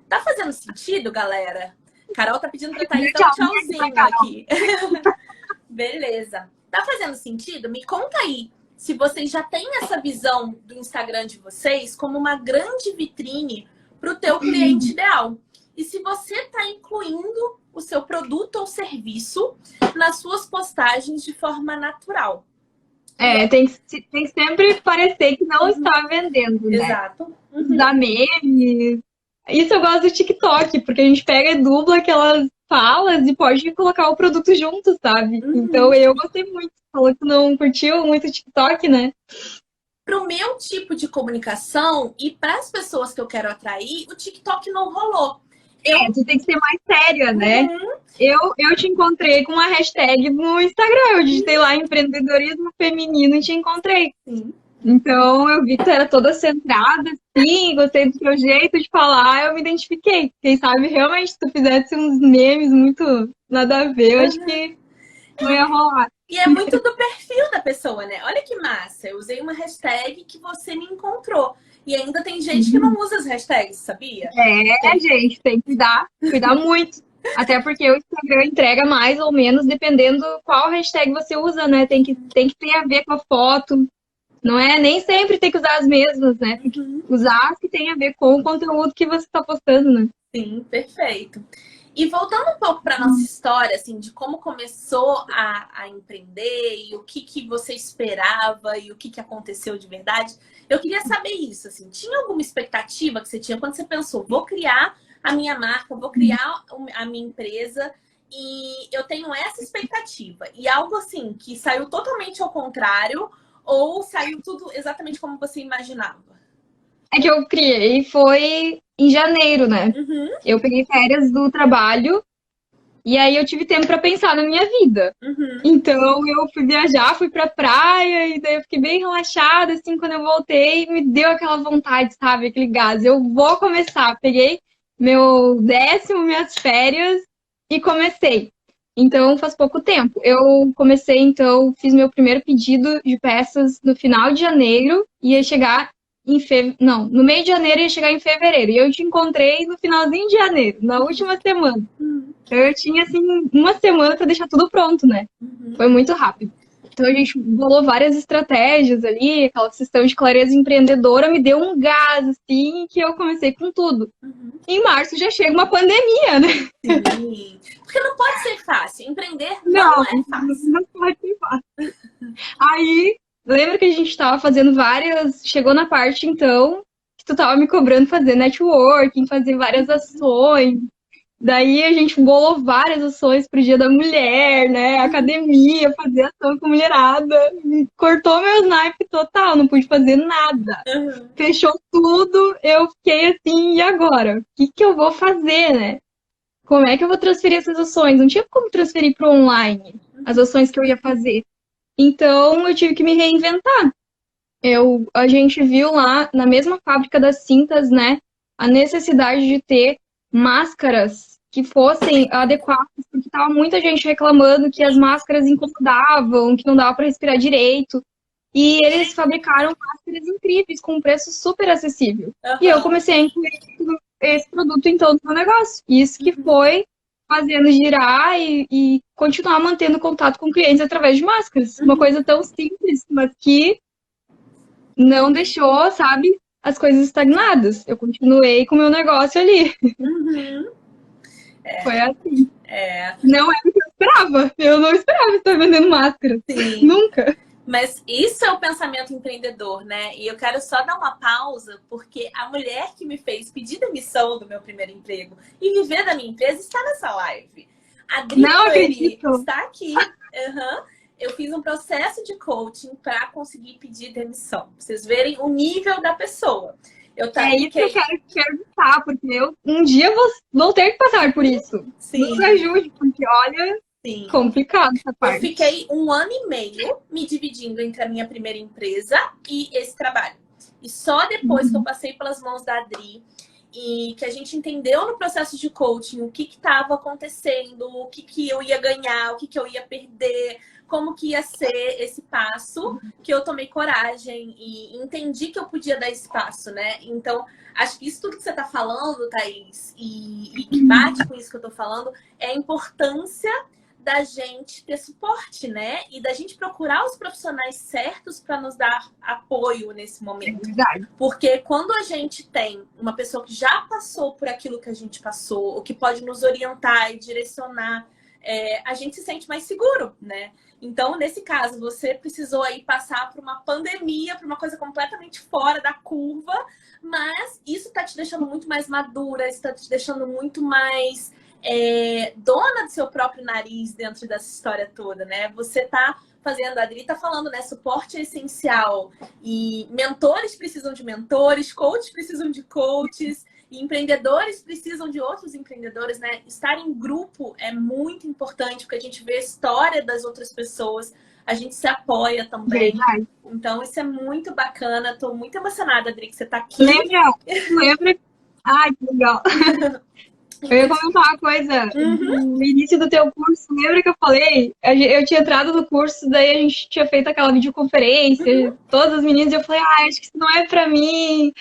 [SPEAKER 1] Tá fazendo sentido, galera? Carol tá pedindo pra Thaís dar um tchauzinho aqui. Beleza. Tá fazendo sentido? Me conta aí se vocês já têm essa visão do Instagram de vocês como uma grande vitrine para o teu cliente ideal. E se você está incluindo o seu produto ou serviço nas suas postagens de forma natural.
[SPEAKER 2] Tem sempre parecer que não está vendendo, né?
[SPEAKER 1] Exato.
[SPEAKER 2] Dar memes. Isso eu gosto do TikTok, porque a gente pega e dubla aquelas falas e pode colocar o produto junto, sabe? Então eu gostei muito. Falou que não curtiu muito o TikTok, né?
[SPEAKER 1] Pro meu tipo de comunicação e para as pessoas que eu quero atrair, o TikTok não rolou.
[SPEAKER 2] Tu tem que ser mais séria, né? Eu te encontrei com uma hashtag no Instagram. Eu digitei lá empreendedorismo feminino e te encontrei.
[SPEAKER 1] Sim.
[SPEAKER 2] Então eu vi que tu era toda centrada, sim, gostei do teu jeito de falar, eu me identifiquei. Quem sabe realmente se tu fizesse uns memes muito nada a ver, eu acho que não ia rolar.
[SPEAKER 1] E é muito do perfil da pessoa, né? Olha que massa, eu usei uma hashtag que você me encontrou. E ainda tem gente que não usa as hashtags, sabia?
[SPEAKER 2] Gente, tem que cuidar muito. Até porque o Instagram entrega mais ou menos dependendo qual hashtag você usa, né? Tem que ter a ver com a foto. Não é nem sempre tem que usar as mesmas, né? Tem que usar as que tem a ver com o conteúdo que você está postando, né?
[SPEAKER 1] Sim, perfeito. E voltando um pouco para nossa história, assim, de como começou a empreender e o que você esperava e o que aconteceu de verdade, eu queria saber isso, assim, tinha alguma expectativa que você tinha quando você pensou, vou criar a minha marca, vou criar a minha empresa e eu tenho essa expectativa. E algo assim, que saiu totalmente ao contrário ou saiu tudo exatamente como você imaginava?
[SPEAKER 2] É que eu criei foi em janeiro, né? Eu peguei férias do trabalho e aí eu tive tempo para pensar na minha vida. Então eu fui viajar, fui pra praia e daí eu fiquei bem relaxada, assim, quando eu voltei, me deu aquela vontade, sabe? Aquele gás. Eu vou começar. Peguei meu 10º, minhas férias e comecei. Então faz pouco tempo. Eu comecei, então, fiz meu primeiro pedido de peças no final de janeiro e ia chegar no meio de janeiro ia chegar em fevereiro. E eu te encontrei no finalzinho de janeiro, na última semana. Então eu tinha, assim, uma semana para deixar tudo pronto, né? Foi muito rápido. Então a gente bolou várias estratégias ali, aquela questão de clareza empreendedora me deu um gás, assim, que eu comecei com tudo.
[SPEAKER 1] Uhum.
[SPEAKER 2] Em março já chega uma pandemia, né?
[SPEAKER 1] Sim. Porque não pode ser fácil. Empreender
[SPEAKER 2] Não,
[SPEAKER 1] não é fácil.
[SPEAKER 2] não pode ser fácil. Aí, lembra que a gente tava fazendo várias. Chegou na parte, então, que tu tava me cobrando fazer networking, fazer várias ações. Daí a gente bolou várias ações pro Dia da Mulher, né? Academia, fazer ação com mulherada. Cortou meu snipe total, não pude fazer nada.
[SPEAKER 1] Uhum.
[SPEAKER 2] Fechou tudo, eu fiquei assim, e agora? O que que eu vou fazer, né? Como é que eu vou transferir essas ações? Não tinha como transferir para online as ações que eu ia fazer. Então eu tive que me reinventar. A gente viu lá na mesma fábrica das cintas, né, a necessidade de ter máscaras que fossem adequadas, porque tava muita gente reclamando que as máscaras incomodavam, que não dava para respirar direito. E eles fabricaram máscaras incríveis com um preço super acessível. E eu
[SPEAKER 1] Uhum.
[SPEAKER 2] comecei a incluir esse produto em todo o meu negócio. Isso que foi fazendo girar e continuar mantendo contato com clientes através de máscaras. Uma coisa tão simples, mas que não deixou, sabe, as coisas estagnadas. Eu continuei com o meu negócio ali.
[SPEAKER 1] Uhum.
[SPEAKER 2] Foi assim.
[SPEAKER 1] É,
[SPEAKER 2] Não é o que eu esperava. Eu não esperava estar vendendo máscara.
[SPEAKER 1] sim.
[SPEAKER 2] Nunca.
[SPEAKER 1] Mas isso é o pensamento empreendedor, né? E eu quero só dar uma pausa, porque a mulher que me fez pedir demissão do meu primeiro emprego e viver da minha empresa está nessa live. A Adri
[SPEAKER 2] Não
[SPEAKER 1] Coeri
[SPEAKER 2] acredito.
[SPEAKER 1] está aqui. Uhum. Eu fiz um processo de coaching para conseguir pedir demissão. Pra vocês verem o nível da pessoa.
[SPEAKER 2] É isso que eu quero lutar, porque eu um dia vou ter que passar por isso.
[SPEAKER 1] Sim.
[SPEAKER 2] Nos ajude, porque olha,
[SPEAKER 1] Sim.
[SPEAKER 2] complicado essa
[SPEAKER 1] Eu
[SPEAKER 2] parte.
[SPEAKER 1] fiquei 1 ano e meio me dividindo entre a minha primeira empresa e esse trabalho. E só depois que eu passei pelas mãos da Adri e que a gente entendeu no processo de coaching o que estava acontecendo, o que eu ia ganhar, o que eu ia perder, como que ia ser esse passo, que eu tomei coragem e entendi que eu podia dar esse passo, né? Então, acho que isso tudo que você está falando, Thaís, e que bate com isso que eu estou falando, é a importância da gente ter suporte, né? E da gente procurar os profissionais certos para nos dar apoio nesse momento.
[SPEAKER 2] É verdade.
[SPEAKER 1] Porque quando a gente tem uma pessoa que já passou por aquilo que a gente passou, ou que pode nos orientar e direcionar, a gente se sente mais seguro, né? Então, nesse caso, você precisou aí passar por uma pandemia, por uma coisa completamente fora da curva, mas isso está te deixando muito mais madura, está te deixando muito mais dona do seu próprio nariz dentro dessa história toda, né? Você tá fazendo, a Adri tá falando, né? Suporte é essencial. E mentores precisam de mentores, coaches precisam de coaches, e empreendedores precisam de outros empreendedores, né? Estar em grupo é muito importante, porque a gente vê a história das outras pessoas, a gente se apoia também.
[SPEAKER 2] Verdade.
[SPEAKER 1] Então, isso é muito bacana. Tô muito emocionada, Adri, que você tá aqui.
[SPEAKER 2] Lembra? Ai, que legal. Eu ia comentar uma coisa. No início do teu curso, lembra que eu falei? Eu tinha entrado no curso, daí a gente tinha feito aquela videoconferência, todas as meninas, e eu falei, acho que isso não é pra mim.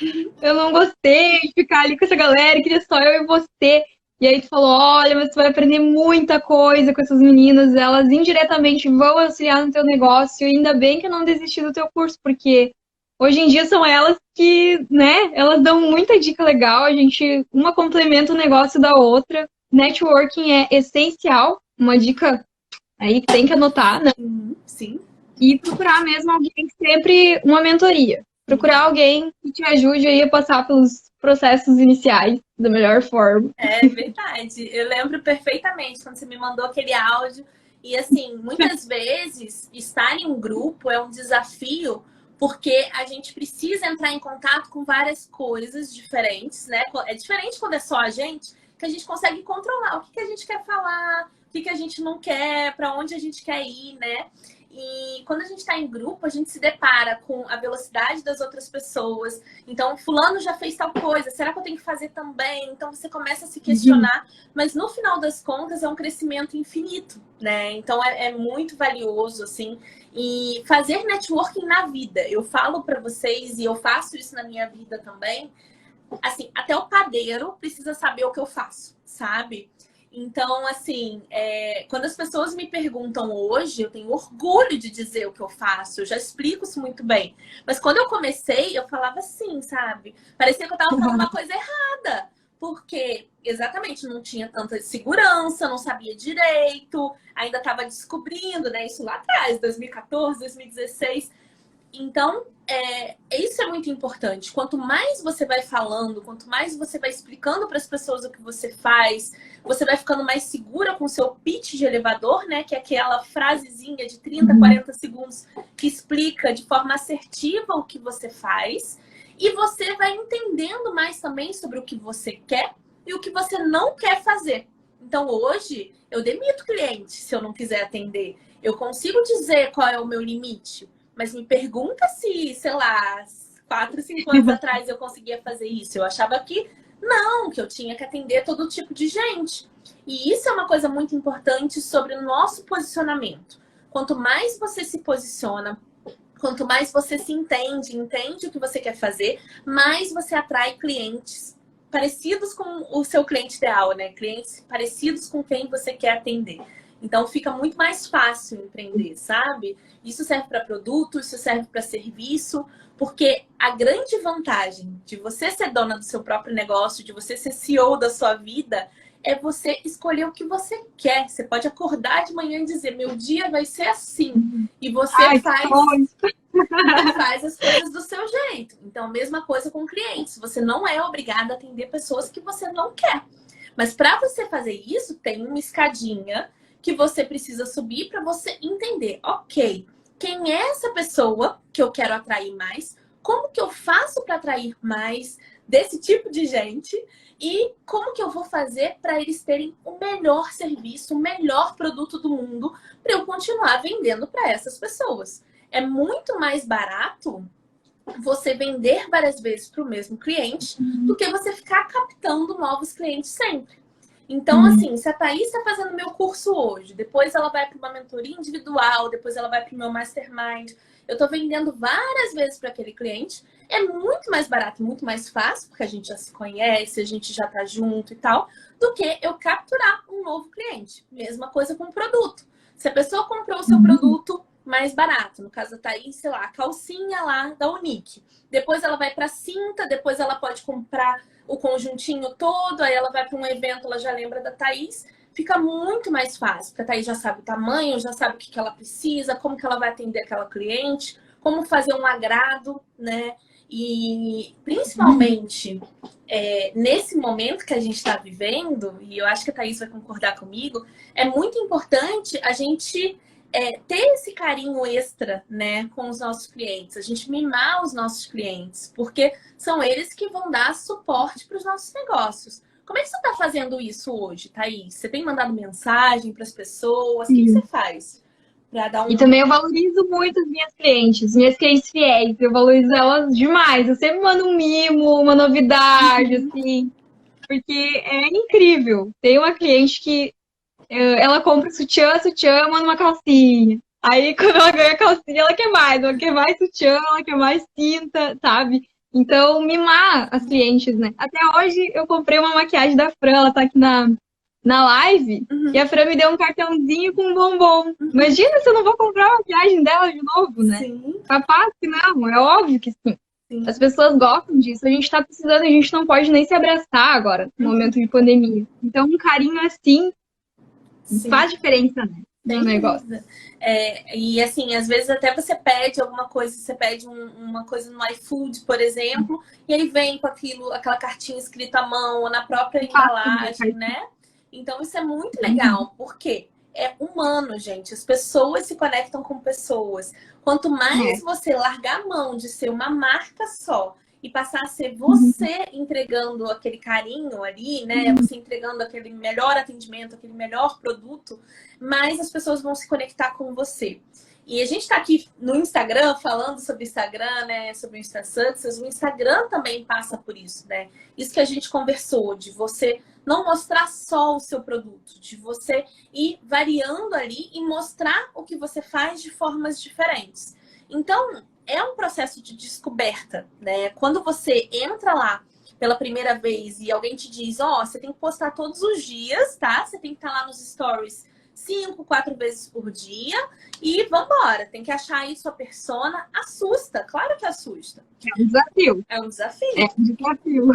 [SPEAKER 2] Eu não gostei de ficar ali com essa galera, queria só eu e você. E aí tu falou, olha, mas tu vai aprender muita coisa com essas meninas, elas indiretamente vão auxiliar no teu negócio, e ainda bem que eu não desisti do teu curso, porque hoje em dia são elas que, né, elas dão muita dica legal, a gente, uma complementa o negócio da outra. Networking é essencial, uma dica aí que tem que anotar, né?
[SPEAKER 1] Sim.
[SPEAKER 2] E procurar mesmo alguém, sempre uma mentoria. Procurar alguém que te ajude aí a passar pelos processos iniciais da melhor forma.
[SPEAKER 1] É verdade. Eu lembro perfeitamente quando você me mandou aquele áudio. E assim, muitas vezes estar em um grupo é um desafio, porque a gente precisa entrar em contato com várias coisas diferentes, né? É diferente quando é só a gente, que a gente consegue controlar o que a gente quer falar, o que a gente não quer, para onde a gente quer ir, né? E quando a gente está em grupo, a gente se depara com a velocidade das outras pessoas. Então, fulano já fez tal coisa, será que eu tenho que fazer também? Então, você começa a se questionar. Mas, no final das contas, é um crescimento infinito, né? Então, é muito valioso, assim. E fazer networking na vida. Eu falo para vocês, e eu faço isso na minha vida também. Assim, até o padeiro precisa saber o que eu faço, sabe? Então, assim, quando as pessoas me perguntam hoje, eu tenho orgulho de dizer o que eu faço, eu já explico isso muito bem. Mas quando eu comecei, eu falava assim, sabe? Parecia que eu tava falando uma coisa errada. Porque, exatamente, não tinha tanta segurança, não sabia direito, ainda estava descobrindo, né? Isso lá atrás, 2014, 2016. Então, isso é muito importante. Quanto mais você vai falando, quanto mais você vai explicando para as pessoas o que você faz, você vai ficando mais segura com o seu pitch de elevador, né? Que é aquela frasezinha de 30, 40 segundos que explica de forma assertiva o que você faz. E você vai entendendo mais também sobre o que você quer e o que você não quer fazer. Então, hoje, eu demito cliente se eu não quiser atender. Eu consigo dizer qual é o meu limite. Mas me pergunta se, sei lá, 4, 5 anos atrás eu conseguia fazer isso. Eu achava que não, que eu tinha que atender todo tipo de gente. E isso é uma coisa muito importante sobre o nosso posicionamento. Quanto mais você se posiciona, quanto mais você se entende o que você quer fazer, mais você atrai clientes parecidos com o seu cliente ideal, né? Clientes parecidos com quem você quer atender. Então fica muito mais fácil empreender, sabe? Isso serve para produto, isso serve para serviço, porque a grande vantagem de você ser dona do seu próprio negócio, de você ser CEO da sua vida, é você escolher o que você quer. Você pode acordar de manhã e dizer, meu dia vai ser assim. E você faz as coisas do seu jeito. Então, mesma coisa com clientes. Você não é obrigada a atender pessoas que você não quer. Mas para você fazer isso, tem uma escadinha que você precisa subir para você entender, ok, quem é essa pessoa que eu quero atrair mais? Como que eu faço para atrair mais desse tipo de gente? E como que eu vou fazer para eles terem o melhor serviço, o melhor produto do mundo para eu continuar vendendo para essas pessoas? É muito mais barato você vender várias vezes para o mesmo cliente do que você ficar captando novos clientes sempre. Então, assim, se a Thaís está fazendo meu curso hoje, depois ela vai para uma mentoria individual, depois ela vai para o meu mastermind, eu estou vendendo várias vezes para aquele cliente, é muito mais barato, muito mais fácil, porque a gente já se conhece, a gente já está junto e tal, do que eu capturar um novo cliente. Mesma coisa com o produto. Se a pessoa comprou o seu produto mais barato, no caso da Thaís, sei lá, a calcinha lá da Unique, depois ela vai para cinta, depois ela pode comprar o conjuntinho todo, aí ela vai para um evento, ela já lembra da Thaís, fica muito mais fácil, porque a Thaís já sabe o tamanho, já sabe o que ela precisa, como que ela vai atender aquela cliente, como fazer um agrado, né? E principalmente nesse momento que a gente está vivendo, e eu acho que a Thaís vai concordar comigo, é muito importante a gente ter esse carinho extra, né, com os nossos clientes, a gente mimar os nossos clientes, porque são eles que vão dar suporte para os nossos negócios. Como é que você está fazendo isso hoje, Thaís? Você tem mandado mensagem para as pessoas? O que você faz para dar
[SPEAKER 2] E também eu valorizo muito as minhas clientes fiéis, eu valorizo elas demais. Eu sempre mando um mimo, uma novidade, assim, porque é incrível. Tem uma cliente que ela compra sutiã, manda uma calcinha. Aí, quando ela ganha a calcinha, ela quer mais sutiã, ela quer mais cinta, sabe? Então, mimar as clientes, né? Até hoje, eu comprei uma maquiagem da Fran, ela tá aqui na live, e a Fran me deu um cartãozinho com um bombom. Imagina se eu não vou comprar a maquiagem dela de novo, né?
[SPEAKER 1] Sim.
[SPEAKER 2] Capaz que não, é óbvio que sim. As pessoas gostam disso, a gente tá precisando, a gente não pode nem se abraçar agora, no momento de pandemia. Então, um carinho assim faz diferença, né? No negócio.
[SPEAKER 1] E assim, às vezes até você pede alguma coisa, você pede uma coisa no iFood, por exemplo, e ele vem com aquela cartinha escrita à mão ou na própria embalagem, né? Então isso é muito legal, porque é humano, gente. As pessoas se conectam com pessoas. Quanto mais você largar a mão de ser uma marca só e passar a ser você entregando aquele carinho ali, né? Você entregando aquele melhor atendimento, aquele melhor produto, mais as pessoas vão se conectar com você. E a gente tá aqui no Instagram falando sobre o Instagram, né? Sobre o Insta Success. O Instagram também passa por isso, né? Isso que a gente conversou, de você não mostrar só o seu produto, de você ir variando ali e mostrar o que você faz de formas diferentes. Então, é um processo de descoberta, né? Quando você entra lá pela primeira vez e alguém te diz, ó, você tem que postar todos os dias, tá? Você tem que estar lá nos stories 5, 4 vezes por dia e vambora. Tem que achar aí sua persona. Assusta, claro que assusta.
[SPEAKER 2] É um desafio.
[SPEAKER 1] É um desafio.
[SPEAKER 2] É um desafio.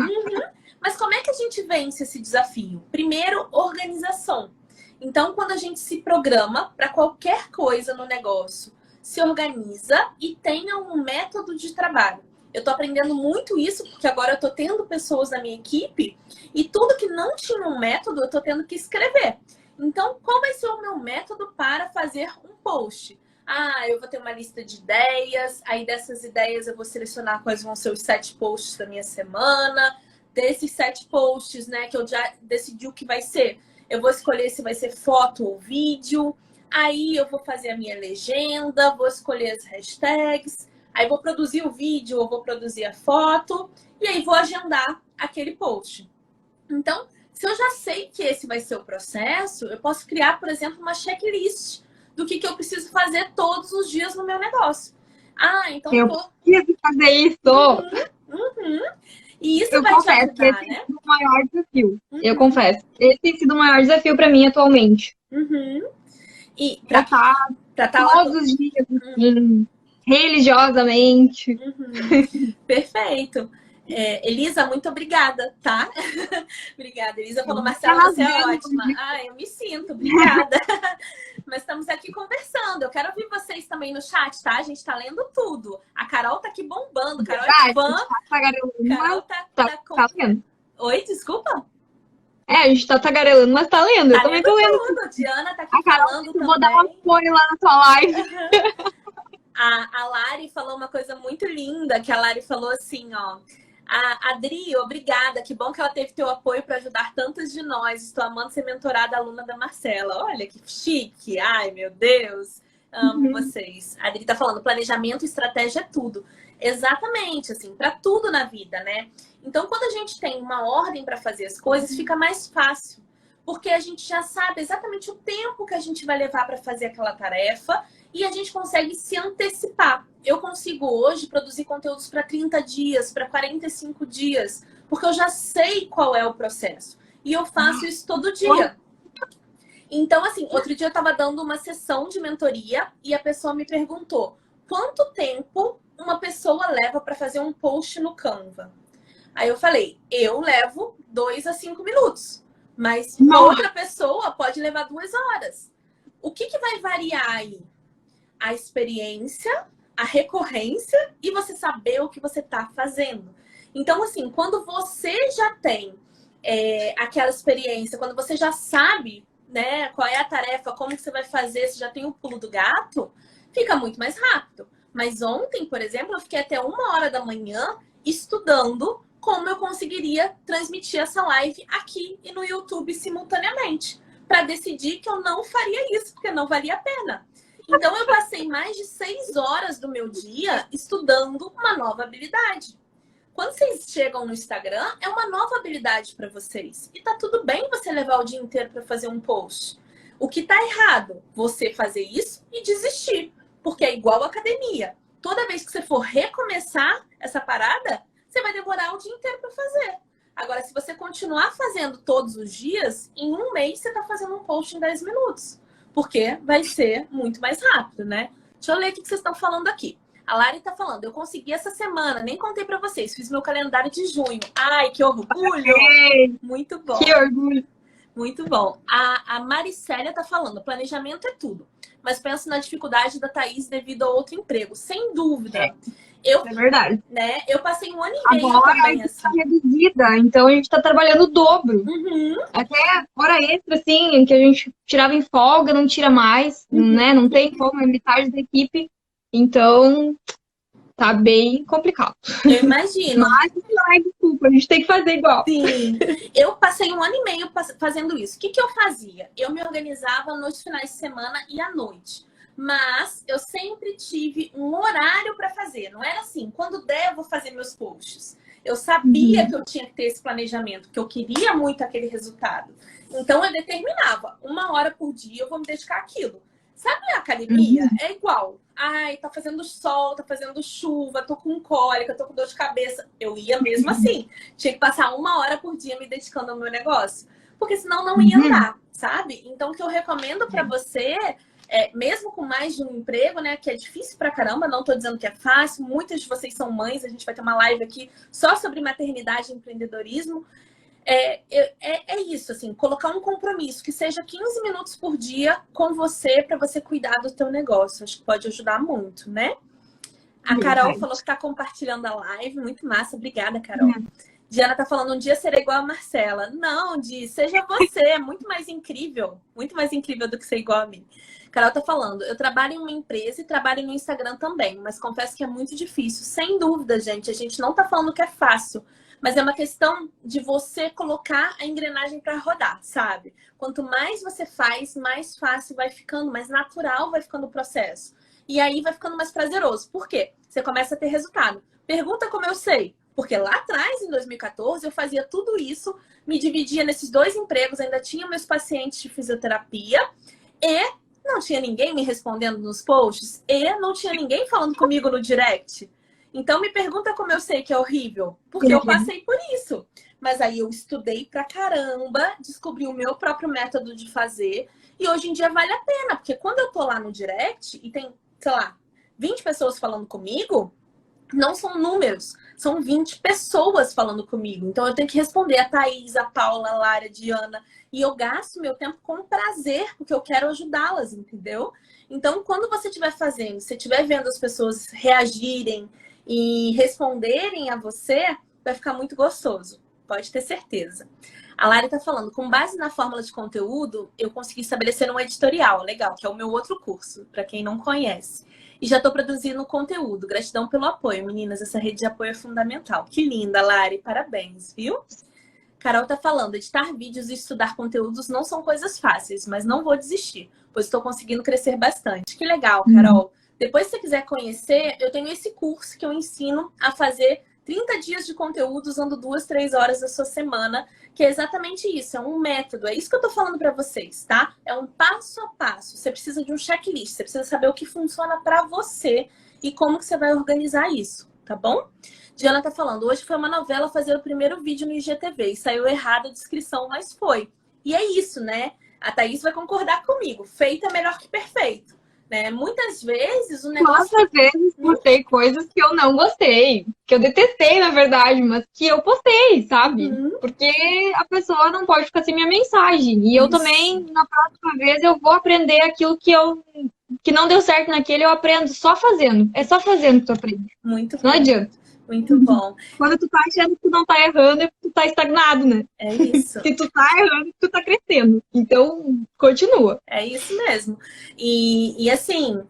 [SPEAKER 1] Mas como é que a gente vence esse desafio? Primeiro, organização. Então, quando a gente se programa para qualquer coisa no negócio, se organiza e tenha um método de trabalho. Eu tô aprendendo muito isso, porque agora eu tô tendo pessoas na minha equipe e tudo que não tinha um método, eu tô tendo que escrever. Então, qual vai ser o meu método para fazer um post? Ah, eu vou ter uma lista de ideias, aí dessas ideias eu vou selecionar quais vão ser os 7 posts da minha semana. Desses 7 posts, né, que eu já decidi o que vai ser. Eu vou escolher se vai ser foto ou vídeo. Aí eu vou fazer a minha legenda, vou escolher as hashtags. Aí vou produzir o vídeo, ou vou produzir a foto. E aí vou agendar aquele post. Então, se eu já sei que esse vai ser o processo, eu posso criar, por exemplo, uma checklist do que eu preciso fazer todos os dias no meu negócio. Ah, então
[SPEAKER 2] eu preciso fazer isso.
[SPEAKER 1] E isso
[SPEAKER 2] eu
[SPEAKER 1] vai te
[SPEAKER 2] confesso,
[SPEAKER 1] ajudar,
[SPEAKER 2] esse
[SPEAKER 1] né?
[SPEAKER 2] tem sido o maior desafio. Eu confesso. Esse tem sido o maior desafio para mim atualmente.
[SPEAKER 1] E
[SPEAKER 2] pra estar todos os dias, assim, religiosamente.
[SPEAKER 1] Perfeito. Elisa, muito obrigada, tá? Obrigada. Elisa falou, Marcela, você é ótima. Eu me sinto, obrigada. Mas estamos aqui conversando. Eu quero ouvir vocês também no chat, tá? A gente tá lendo tudo. A Carol tá aqui bombando. Carol é fã. Carol
[SPEAKER 2] tá lendo.
[SPEAKER 1] Oi, desculpa?
[SPEAKER 2] A gente tá tagarelando, mas tá lendo. Eu também tô lendo.
[SPEAKER 1] Tudo. Diana tá aqui falando também.
[SPEAKER 2] Vou dar um apoio lá na tua live.
[SPEAKER 1] A Lari falou uma coisa muito linda, que a Lari falou assim, ó. A Adri, obrigada. Que bom que ela teve teu apoio para ajudar tantas de nós. Estou amando ser mentorada aluna da Marcela. Olha que chique. Ai, meu Deus. Amo vocês. A Adri tá falando, planejamento e estratégia é tudo. Exatamente, assim, para tudo na vida, né? Então, quando a gente tem uma ordem para fazer as coisas, fica mais fácil. Porque a gente já sabe exatamente o tempo que a gente vai levar para fazer aquela tarefa e a gente consegue se antecipar. Eu consigo hoje produzir conteúdos para 30 dias, para 45 dias, porque eu já sei qual é o processo. E eu faço isso todo dia. Então, assim, outro dia eu estava dando uma sessão de mentoria e a pessoa me perguntou quanto tempo uma pessoa leva para fazer um post no Canva. Aí eu falei, eu levo 2 a 5 minutos. Mas outra pessoa pode levar 2 horas. O que vai variar aí? A experiência, a recorrência e você saber o que você está fazendo. Então, assim, quando você já tem aquela experiência, quando você já sabe, né, qual é a tarefa, como que você vai fazer, você já tem o pulo do gato, fica muito mais rápido. Mas ontem, por exemplo, eu fiquei até 1h da manhã estudando como eu conseguiria transmitir essa live aqui e no YouTube simultaneamente, para decidir que eu não faria isso, porque não valia a pena. Então, eu passei mais de 6 horas do meu dia estudando uma nova habilidade. Quando vocês chegam no Instagram, é uma nova habilidade para vocês. E tá tudo bem você levar o dia inteiro para fazer um post. O que tá errado? Você fazer isso e desistir. Porque é igual à academia. Toda vez que você for recomeçar essa parada, você vai demorar o dia inteiro para fazer. Agora, se você continuar fazendo todos os dias, em 1 mês você tá fazendo um post em 10 minutos. Porque vai ser muito mais rápido, né? Deixa eu ler o que vocês estão falando aqui. A Lari tá falando, eu consegui essa semana, nem contei pra vocês, fiz meu calendário de junho. Ai, que orgulho! Muito bom.
[SPEAKER 2] Que orgulho!
[SPEAKER 1] Muito bom. A Maricélia tá falando, planejamento é tudo. Mas penso na dificuldade da Thaís devido a outro emprego. Sem dúvida.
[SPEAKER 2] É verdade.
[SPEAKER 1] Né, eu passei 1 ano e meio
[SPEAKER 2] agora
[SPEAKER 1] também,
[SPEAKER 2] a gente tá reduzida, então a gente tá trabalhando o dobro. Até hora extra, assim, que a gente tirava em folga, não tira mais, né? Não tem como, é metade da equipe. Então, tá bem complicado.
[SPEAKER 1] Eu imagino.
[SPEAKER 2] Mas não é desculpa, a gente tem que fazer igual.
[SPEAKER 1] Sim. Eu passei 1 ano e meio fazendo isso. O que eu fazia? Eu me organizava nos finais de semana e à noite. Mas eu sempre tive um horário para fazer. Não era assim, quando der eu vou fazer meus posts. Eu sabia que eu tinha que ter esse planejamento, que eu queria muito aquele resultado. Então eu determinava, 1 hora por dia eu vou me dedicar àquilo. Sabe a academia? É igual. Ai, tá fazendo sol, tá fazendo chuva, tô com cólica, tô com dor de cabeça. Eu ia mesmo assim. Tinha que passar 1 hora por dia me dedicando ao meu negócio. Porque senão não ia andar, sabe? Então, o que eu recomendo pra você, mesmo com mais de um emprego, né? Que é difícil pra caramba, não tô dizendo que é fácil. Muitas de vocês são mães, a gente vai ter uma live aqui só sobre maternidade e empreendedorismo. É isso, assim, colocar um compromisso que seja 15 minutos por dia com você para você cuidar do teu negócio. Acho que pode ajudar muito, né? A Carol falou que está compartilhando a live. Muito massa. Obrigada, Carol. Diana tá falando, um dia será igual a Marcela. Não, Di, seja você. É muito mais incrível. Muito mais incrível do que ser igual a mim. Carol tá falando, eu trabalho em uma empresa e trabalho no Instagram também, mas confesso que é muito difícil. Sem dúvida, gente. A gente não tá falando que é fácil. Mas é uma questão de você colocar a engrenagem para rodar, sabe? Quanto mais você faz, mais fácil vai ficando, mais natural vai ficando o processo. E aí vai ficando mais prazeroso. Por quê? Você começa a ter resultado. Pergunta como eu sei. Porque lá atrás, em 2014, eu fazia tudo isso, me dividia nesses 2 empregos, ainda tinha meus pacientes de fisioterapia e não tinha ninguém me respondendo nos posts e não tinha ninguém falando comigo no direct. Então, me pergunta como eu sei que é horrível. Porque eu passei por isso. Mas aí eu estudei pra caramba, descobri o meu próprio método de fazer. E hoje em dia vale a pena. Porque quando eu tô lá no direct e tem, sei lá, 20 pessoas falando comigo, não são números. São 20 pessoas falando comigo. Então, eu tenho que responder a Thaís, a Paula, a Lara, a Diana. E eu gasto meu tempo com prazer, porque eu quero ajudá-las, entendeu? Então, quando você estiver fazendo, se estiver vendo as pessoas reagirem e responderem a você, vai ficar muito gostoso. Pode ter certeza. A Lari tá falando, com base na fórmula de conteúdo, eu consegui estabelecer um editorial, legal, que é o meu outro curso, para quem não conhece. E já tô produzindo conteúdo. Gratidão pelo apoio, meninas. Essa rede de apoio é fundamental. Que linda, Lari. Parabéns, viu? Carol tá falando, editar vídeos e estudar conteúdos não são coisas fáceis, mas não vou desistir, pois estou conseguindo crescer bastante. Que legal, Carol. Depois, se você quiser conhecer, eu tenho esse curso que eu ensino a fazer 30 dias de conteúdo usando 2, 3 horas da sua semana, que é exatamente isso, é um método. É isso que eu tô falando para vocês, tá? É um passo a passo. Você precisa de um checklist, você precisa saber o que funciona para você e como que você vai organizar isso, tá bom? Diana tá falando, hoje foi uma novela fazer o primeiro vídeo no IGTV e saiu errada a descrição, mas foi. E é isso, né? A Thaís vai concordar comigo. Feito é melhor que perfeito. Né? Muitas vezes o negócio...
[SPEAKER 2] Quantas vezes postei coisas que eu não gostei, que eu detestei, na verdade, mas que eu postei, sabe? Porque a pessoa não pode ficar sem minha mensagem. E eu também, na próxima vez, eu vou aprender aquilo que não deu certo naquele, eu aprendo só fazendo. É só fazendo que tu aprende.
[SPEAKER 1] Muito
[SPEAKER 2] não
[SPEAKER 1] bom.
[SPEAKER 2] adianta.
[SPEAKER 1] Muito bom.
[SPEAKER 2] Quando tu tá achando que tu não tá errando, é porque tu tá estagnado, né?
[SPEAKER 1] É isso.
[SPEAKER 2] Se tu tá errando, tu tá crescendo. Então, continua.
[SPEAKER 1] É isso mesmo. E assim,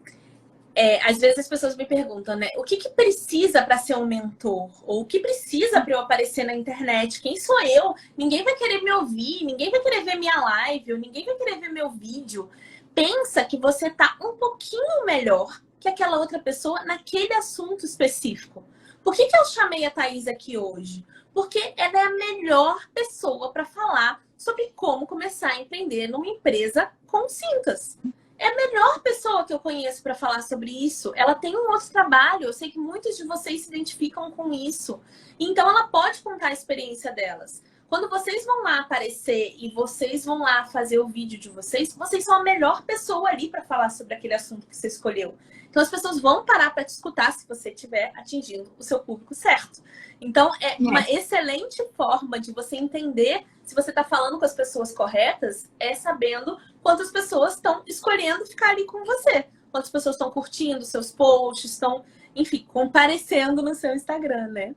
[SPEAKER 1] às vezes as pessoas me perguntam, né? O que precisa para ser um mentor? Ou o que precisa para eu aparecer na internet? Quem sou eu? Ninguém vai querer me ouvir, ninguém vai querer ver minha live, ou ninguém vai querer ver meu vídeo. Pensa que você tá um pouquinho melhor que aquela outra pessoa naquele assunto específico. Por que eu chamei a Thaís aqui hoje? Porque ela é a melhor pessoa para falar sobre como começar a empreender numa empresa com Cintas. É a melhor pessoa que eu conheço para falar sobre isso. Ela tem um outro trabalho. Eu sei que muitos de vocês se identificam com isso. Então, ela pode contar a experiência delas. Quando vocês vão lá aparecer e vocês vão lá fazer o vídeo de vocês, vocês são a melhor pessoa ali para falar sobre aquele assunto que você escolheu. Então, as pessoas vão parar para te escutar se você estiver atingindo o seu público certo. Então, é uma excelente forma de você entender se você está falando com as pessoas corretas, é sabendo quantas pessoas estão escolhendo ficar ali com você. Quantas pessoas estão curtindo seus posts, estão, enfim, comparecendo no seu Instagram, né?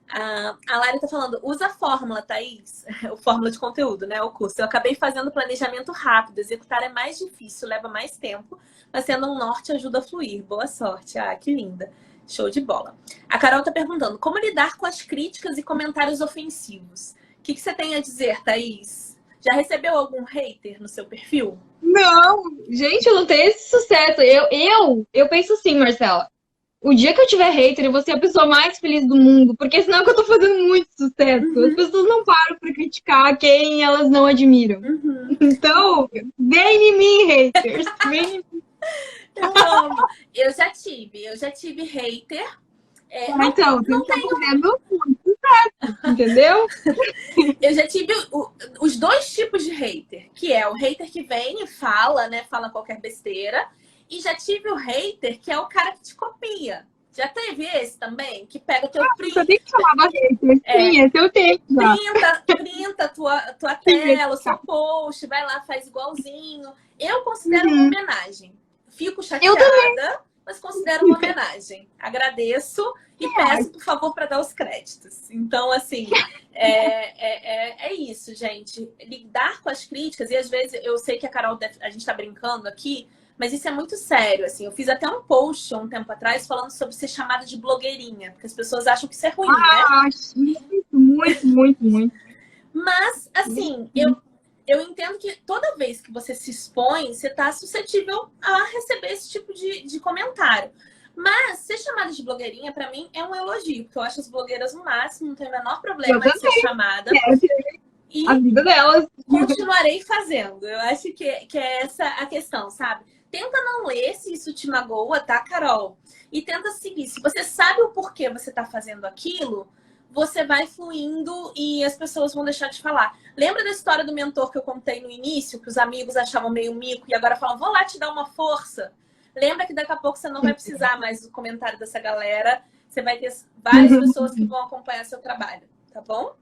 [SPEAKER 1] A Lari tá falando, usa a fórmula, Thaís. O fórmula de conteúdo, né? O curso. Eu acabei fazendo planejamento rápido. Executar é mais difícil, leva mais tempo. Mas sendo um norte, ajuda a fluir. Boa sorte. Ah, que linda. Show de bola. A Carol tá perguntando, como lidar com as críticas e comentários ofensivos? O que você tem a dizer, Thaís? Já recebeu algum hater no seu perfil?
[SPEAKER 2] Não, gente, eu não tenho esse sucesso. Eu penso assim, Marcela. O dia que eu tiver hater, eu vou ser a pessoa mais feliz do mundo. Porque senão é que eu tô fazendo muito sucesso. As pessoas não param pra criticar quem elas não admiram. Então, vem em mim, haters. Vem em mim.
[SPEAKER 1] Eu amo. Eu já tive hater.
[SPEAKER 2] Então, você tá fazendo muito certo, entendeu?
[SPEAKER 1] Eu já tive os dois tipos de hater, que é o hater que vem e fala, né? Fala qualquer besteira. E já tive o hater que é o cara que te copia. Já teve esse também? Que pega teu print.
[SPEAKER 2] Você tem que chamar hater. Sim, esse eu tenho.
[SPEAKER 1] Printa tua tela, o seu post, vai lá, faz igualzinho. Eu considero uma homenagem. Fico chateada, mas considero uma homenagem. Agradeço e peço, por favor, para dar os créditos. Então, assim, é isso, gente. Lidar com as críticas, e às vezes eu sei que a gente tá brincando aqui, mas isso é muito sério, assim. Eu fiz até um post um tempo atrás falando sobre ser chamada de blogueirinha, porque as pessoas acham que isso é ruim, né?
[SPEAKER 2] Muito.
[SPEAKER 1] Mas, assim, eu entendo que toda vez que você se expõe, você está suscetível a receber esse tipo de comentário. Mas ser chamada de blogueirinha, para mim, é um elogio, porque eu acho as blogueiras no máximo, não tem o menor problema em ser chamada. E
[SPEAKER 2] a vida delas.
[SPEAKER 1] Continuarei fazendo. Eu acho que é essa a questão, sabe? Tenta não ler se isso te magoa, tá, Carol? E tenta seguir. Se você sabe o porquê você tá fazendo aquilo, você vai fluindo e as pessoas vão deixar de falar. Lembra da história do mentor que eu contei no início, que os amigos achavam meio mico e agora falam, vou lá te dar uma força? Lembra que daqui a pouco você não vai precisar mais do comentário dessa galera. Você vai ter várias pessoas que vão acompanhar seu trabalho, tá bom?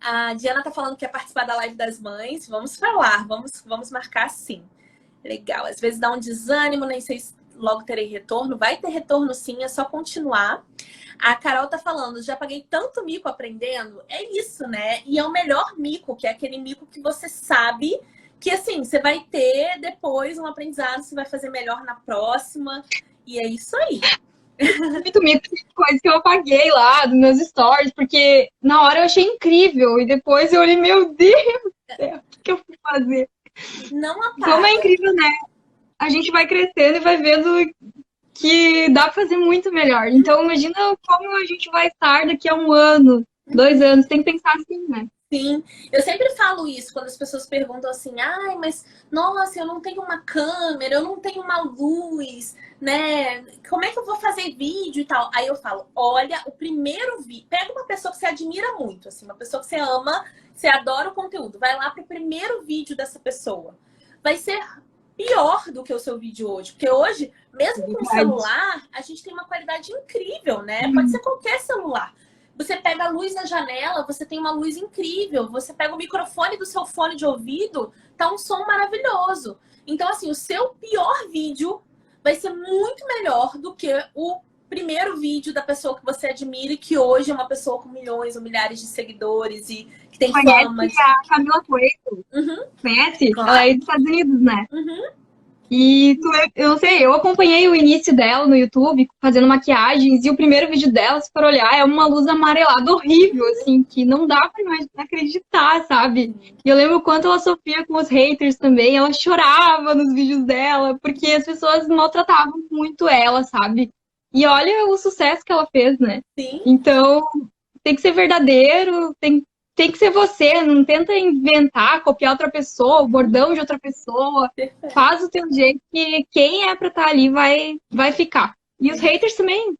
[SPEAKER 1] A Diana tá falando que quer participar da live das mães. Vamos falar, vamos marcar sim. Legal. Às vezes dá um desânimo, nem sei se logo terei retorno. Vai ter retorno sim, é só continuar. A Carol tá falando, já paguei tanto mico aprendendo. É isso, né? E é o melhor mico, que é aquele mico que você sabe que, assim, você vai ter depois um aprendizado, você vai fazer melhor na próxima. E é isso aí.
[SPEAKER 2] Muito mico de coisa que eu apaguei lá dos meus stories, porque na hora eu achei incrível. E depois eu olhei, meu Deus do céu, o que eu fui fazer?
[SPEAKER 1] Não apaga.
[SPEAKER 2] Como é incrível, né? A gente vai crescendo e vai vendo que dá pra fazer muito melhor. Então, imagina como a gente vai estar daqui a 1 ano, 2 anos. Tem que pensar assim, né?
[SPEAKER 1] Sim, eu sempre falo isso quando as pessoas perguntam assim, ai, mas nossa, eu não tenho uma câmera, eu não tenho uma luz, né? Como é que eu vou fazer vídeo e tal? Aí eu falo, olha, o primeiro vídeo, pega uma pessoa que você admira muito, assim, uma pessoa que você ama, você adora o conteúdo, vai lá pro primeiro vídeo dessa pessoa. Vai ser pior do que o seu vídeo hoje, porque hoje, mesmo com o celular, a gente tem uma qualidade incrível, né? Pode ser qualquer celular. Você pega a luz na janela, você tem uma luz incrível. Você pega o microfone do seu fone de ouvido, tá um som maravilhoso. Então, assim, o seu pior vídeo vai ser muito melhor do que o primeiro vídeo da pessoa que você admira e que hoje é uma pessoa com milhões ou milhares de seguidores e que tem fama.
[SPEAKER 2] Conhece a Camila Coelho? Conhece?
[SPEAKER 1] Claro.
[SPEAKER 2] Ela é dos Estados Unidos, né?
[SPEAKER 1] E
[SPEAKER 2] eu não sei, eu acompanhei o início dela no YouTube, fazendo maquiagens, e o primeiro vídeo dela, se for olhar, é uma luz amarelada horrível, assim, que não dá pra acreditar, sabe? E eu lembro o quanto ela sofria com os haters também, ela chorava nos vídeos dela, porque as pessoas maltratavam muito ela, sabe? E olha o sucesso que ela fez, né?
[SPEAKER 1] Sim.
[SPEAKER 2] Então, tem que ser verdadeiro, tem que ser você, não tenta inventar, copiar outra pessoa, o bordão de outra pessoa.
[SPEAKER 1] Perfeito.
[SPEAKER 2] Faz o teu jeito que quem é pra estar ali vai ficar. E os haters também,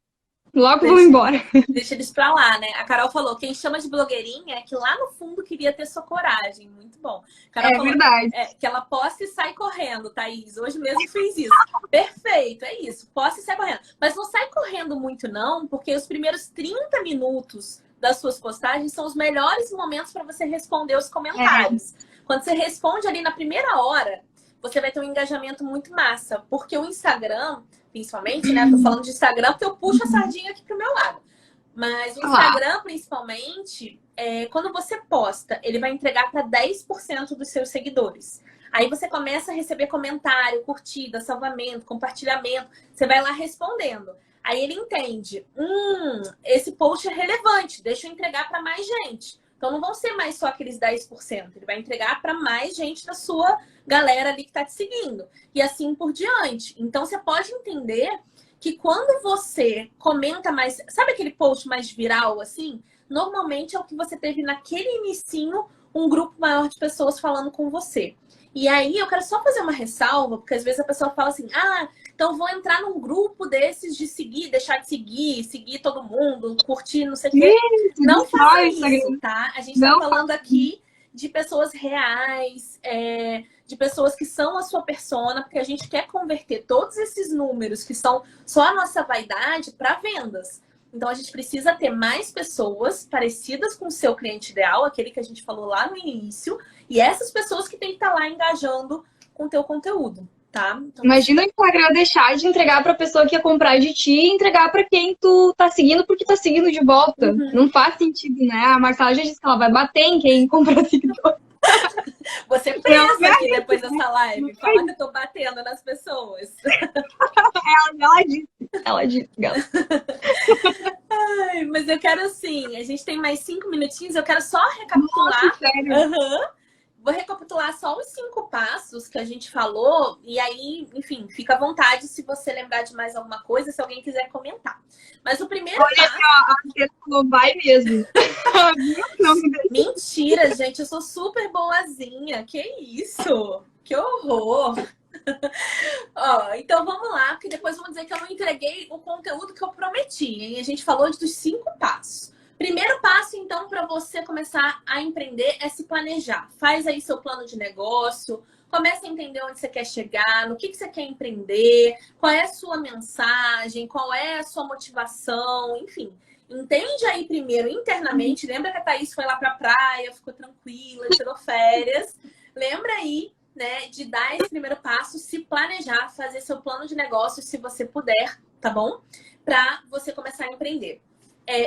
[SPEAKER 2] logo vão embora.
[SPEAKER 1] Deixa eles pra lá, né? A Carol falou, quem chama de blogueirinha é que lá no fundo queria ter sua coragem. Muito bom. Carol falou,
[SPEAKER 2] verdade.
[SPEAKER 1] Que ela posta e sai correndo, Thaís. Hoje mesmo fiz isso. Perfeito, é isso. Posta e sai correndo. Mas não sai correndo muito não, porque os primeiros 30 minutos das suas postagens são os melhores momentos para você responder os comentários. Quando você responde ali na primeira hora, você vai ter um engajamento muito massa. Porque o Instagram, principalmente, né? Tô falando de Instagram porque eu puxo a sardinha aqui pro meu lado. Mas o Instagram, principalmente, quando você posta, ele vai entregar para 10% dos seus seguidores. Aí você começa a receber comentário, curtida, salvamento, compartilhamento. Você vai lá respondendo. Aí ele entende, esse post é relevante, deixa eu entregar para mais gente. Então não vão ser mais só aqueles 10%, ele vai entregar para mais gente da sua galera ali que está te seguindo. E assim por diante. Então você pode entender que quando você comenta mais, sabe aquele post mais viral assim? Normalmente é o que você teve naquele inicinho, um grupo maior de pessoas falando com você. E aí eu quero só fazer uma ressalva, porque às vezes a pessoa fala assim, ah, então vou entrar num grupo desses de seguir, deixar de seguir, seguir todo mundo, curtir, não sei o quê.
[SPEAKER 2] Gente,
[SPEAKER 1] Não
[SPEAKER 2] não
[SPEAKER 1] faça
[SPEAKER 2] faz,
[SPEAKER 1] isso, tá? A gente tá
[SPEAKER 2] não
[SPEAKER 1] falando aqui de pessoas reais, de pessoas que são a sua persona, porque a gente quer converter todos esses números que são só a nossa vaidade para vendas. Então a gente precisa ter mais pessoas parecidas com o seu cliente ideal, aquele que a gente falou lá no início, e essas pessoas que têm que estar lá engajando com o teu conteúdo, tá? Então,
[SPEAKER 2] Imagina o Instagram deixar de entregar pra pessoa que ia comprar de ti e entregar pra quem tu tá seguindo porque tá seguindo de volta. Não faz sentido, né? A Marcela já disse que ela vai bater em quem comprar seguidor.
[SPEAKER 1] você é presa aqui depois dessa live. Fala que eu tô batendo nas pessoas.
[SPEAKER 2] Ela disse, galera.
[SPEAKER 1] Ai, mas eu quero assim, a gente tem mais 5 minutinhos, eu quero só recapitular.
[SPEAKER 2] Nossa, sério.
[SPEAKER 1] Vou recapitular só os 5 passos que a gente falou, e aí, enfim, fica à vontade se você lembrar de mais alguma coisa, se alguém quiser comentar. Mas o primeiro
[SPEAKER 2] Olha
[SPEAKER 1] passo...
[SPEAKER 2] que a Arqueta falou, vai mesmo. Não me deixa.
[SPEAKER 1] Mentira, gente, eu sou super boazinha. Que isso? Que horror! Ó, então vamos lá, porque depois vão dizer que eu não entreguei o conteúdo que eu prometi, hein? A gente falou dos 5 passos. Primeiro passo, então, para você começar a empreender é se planejar. Faz aí seu plano de negócio, começa a entender onde você quer chegar, no que você quer empreender, qual é a sua mensagem, qual é a sua motivação, enfim. Entende aí primeiro internamente. Lembra que a Thaís foi lá pra praia, ficou tranquila, tirou férias. Lembra aí, né, de dar esse primeiro passo, se planejar, fazer seu plano de negócio, se você puder, tá bom? Para você começar a empreender.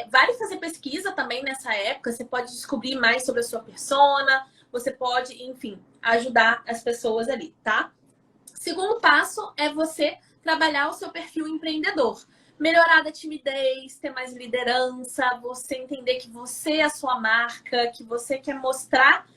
[SPEAKER 1] Vale fazer pesquisa também nessa época, você pode descobrir mais sobre a sua persona, você pode, enfim, ajudar as pessoas ali, tá? Segundo passo é você trabalhar o seu perfil empreendedor. Melhorar da timidez, ter mais liderança, você entender que você é a sua marca, que você quer mostrar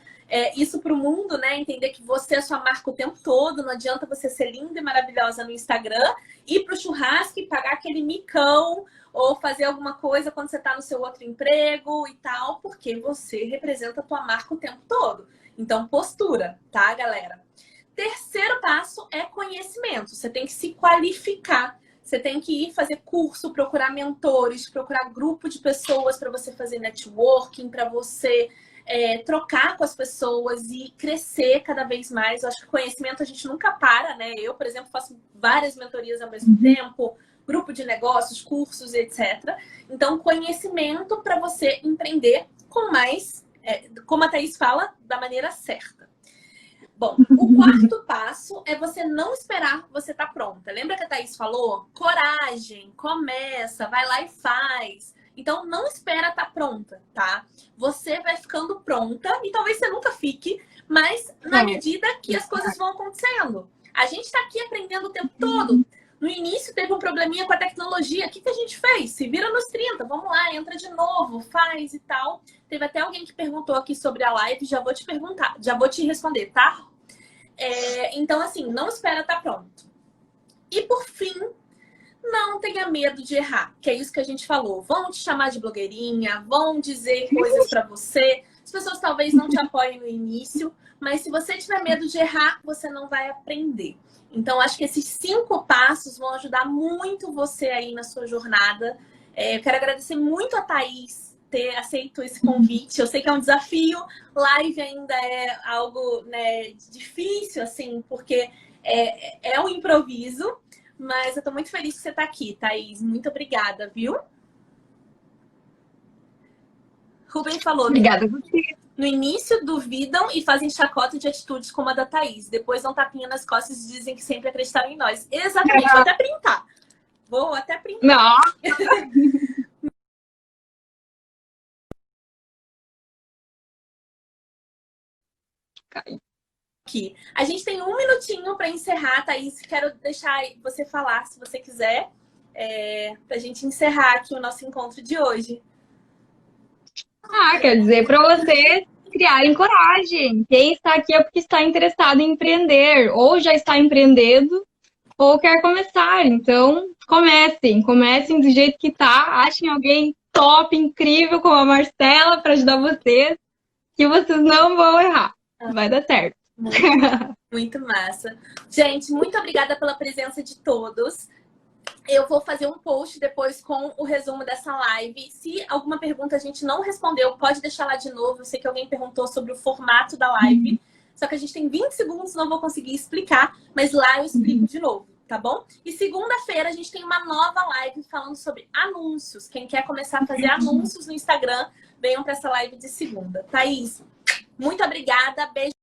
[SPEAKER 1] isso para o mundo, né? Entender que você é a sua marca o tempo todo, não adianta você ser linda e maravilhosa no Instagram, ir para o churrasco e pagar aquele micão, ou fazer alguma coisa quando você está no seu outro emprego e tal, porque você representa a tua marca o tempo todo. Então, postura, tá, galera? Terceiro passo é conhecimento. Você tem que se qualificar. Você tem que ir fazer curso, procurar mentores, procurar grupo de pessoas para você fazer networking, para você trocar com as pessoas e crescer cada vez mais. Eu acho que conhecimento a gente nunca para, né? Eu, por exemplo, faço várias mentorias ao mesmo tempo, grupo de negócios, cursos, etc. Então, conhecimento para você empreender com mais, como a Thaís fala, da maneira certa. Bom, o quarto passo é você não esperar você estar pronta. Lembra que a Thaís falou? Coragem, começa, vai lá e faz. Então, não espera estar pronta, tá? Você vai ficando pronta e talvez você nunca fique, mas na medida que as coisas vão acontecendo. A gente está aqui aprendendo o tempo todo. No início teve um probleminha com a tecnologia. O que a gente fez? Se vira nos 30, vamos lá, entra de novo, faz e tal. Teve até alguém que perguntou aqui sobre a live, já vou te perguntar, já vou te responder, tá? Então, assim, não espera estar pronto. E por fim, não tenha medo de errar, que é isso que a gente falou. Vão te chamar de blogueirinha, vão dizer coisas pra você. As pessoas talvez não te apoiem no início, mas se você tiver medo de errar, você não vai aprender. Então, acho que esses 5 passos vão ajudar muito você aí na sua jornada. Eu quero agradecer muito a Thaís ter aceito esse convite. Eu sei que é um desafio. Live ainda é algo, né, difícil, assim, porque é um improviso. Mas eu tô muito feliz que você tá aqui, Thaís. Muito obrigada, viu? Rubem falou.
[SPEAKER 2] Obrigada a você.
[SPEAKER 1] No início duvidam e fazem chacota de atitudes como a da Thaís. Depois dão tapinha nas costas e dizem que sempre acreditaram em nós. Exatamente. Vou até printar. Vou até printar.
[SPEAKER 2] Não.
[SPEAKER 1] Aqui. A gente tem 1 minutinho para encerrar, Thaís. Quero deixar você falar, se você quiser, para a gente encerrar aqui o nosso encontro de hoje.
[SPEAKER 2] Quer dizer para vocês criarem coragem. Quem está aqui é porque está interessado em empreender, ou já está empreendendo, ou quer começar. Então, comecem do jeito que tá. Achem alguém top, incrível, como a Marcela, para ajudar vocês, que vocês não vão errar. Vai dar certo.
[SPEAKER 1] Muito, muito massa. Gente, muito obrigada pela presença de todos. Eu vou fazer um post depois com o resumo dessa live. Se alguma pergunta a gente não respondeu, pode deixar lá de novo. Eu sei que alguém perguntou sobre o formato da live. Só que a gente tem 20 segundos, não vou conseguir explicar. Mas lá eu explico de novo, tá bom? E segunda-feira a gente tem uma nova live falando sobre anúncios. Quem quer começar a fazer anúncios no Instagram, venham para essa live de segunda. Thaís, muito obrigada. Beijo.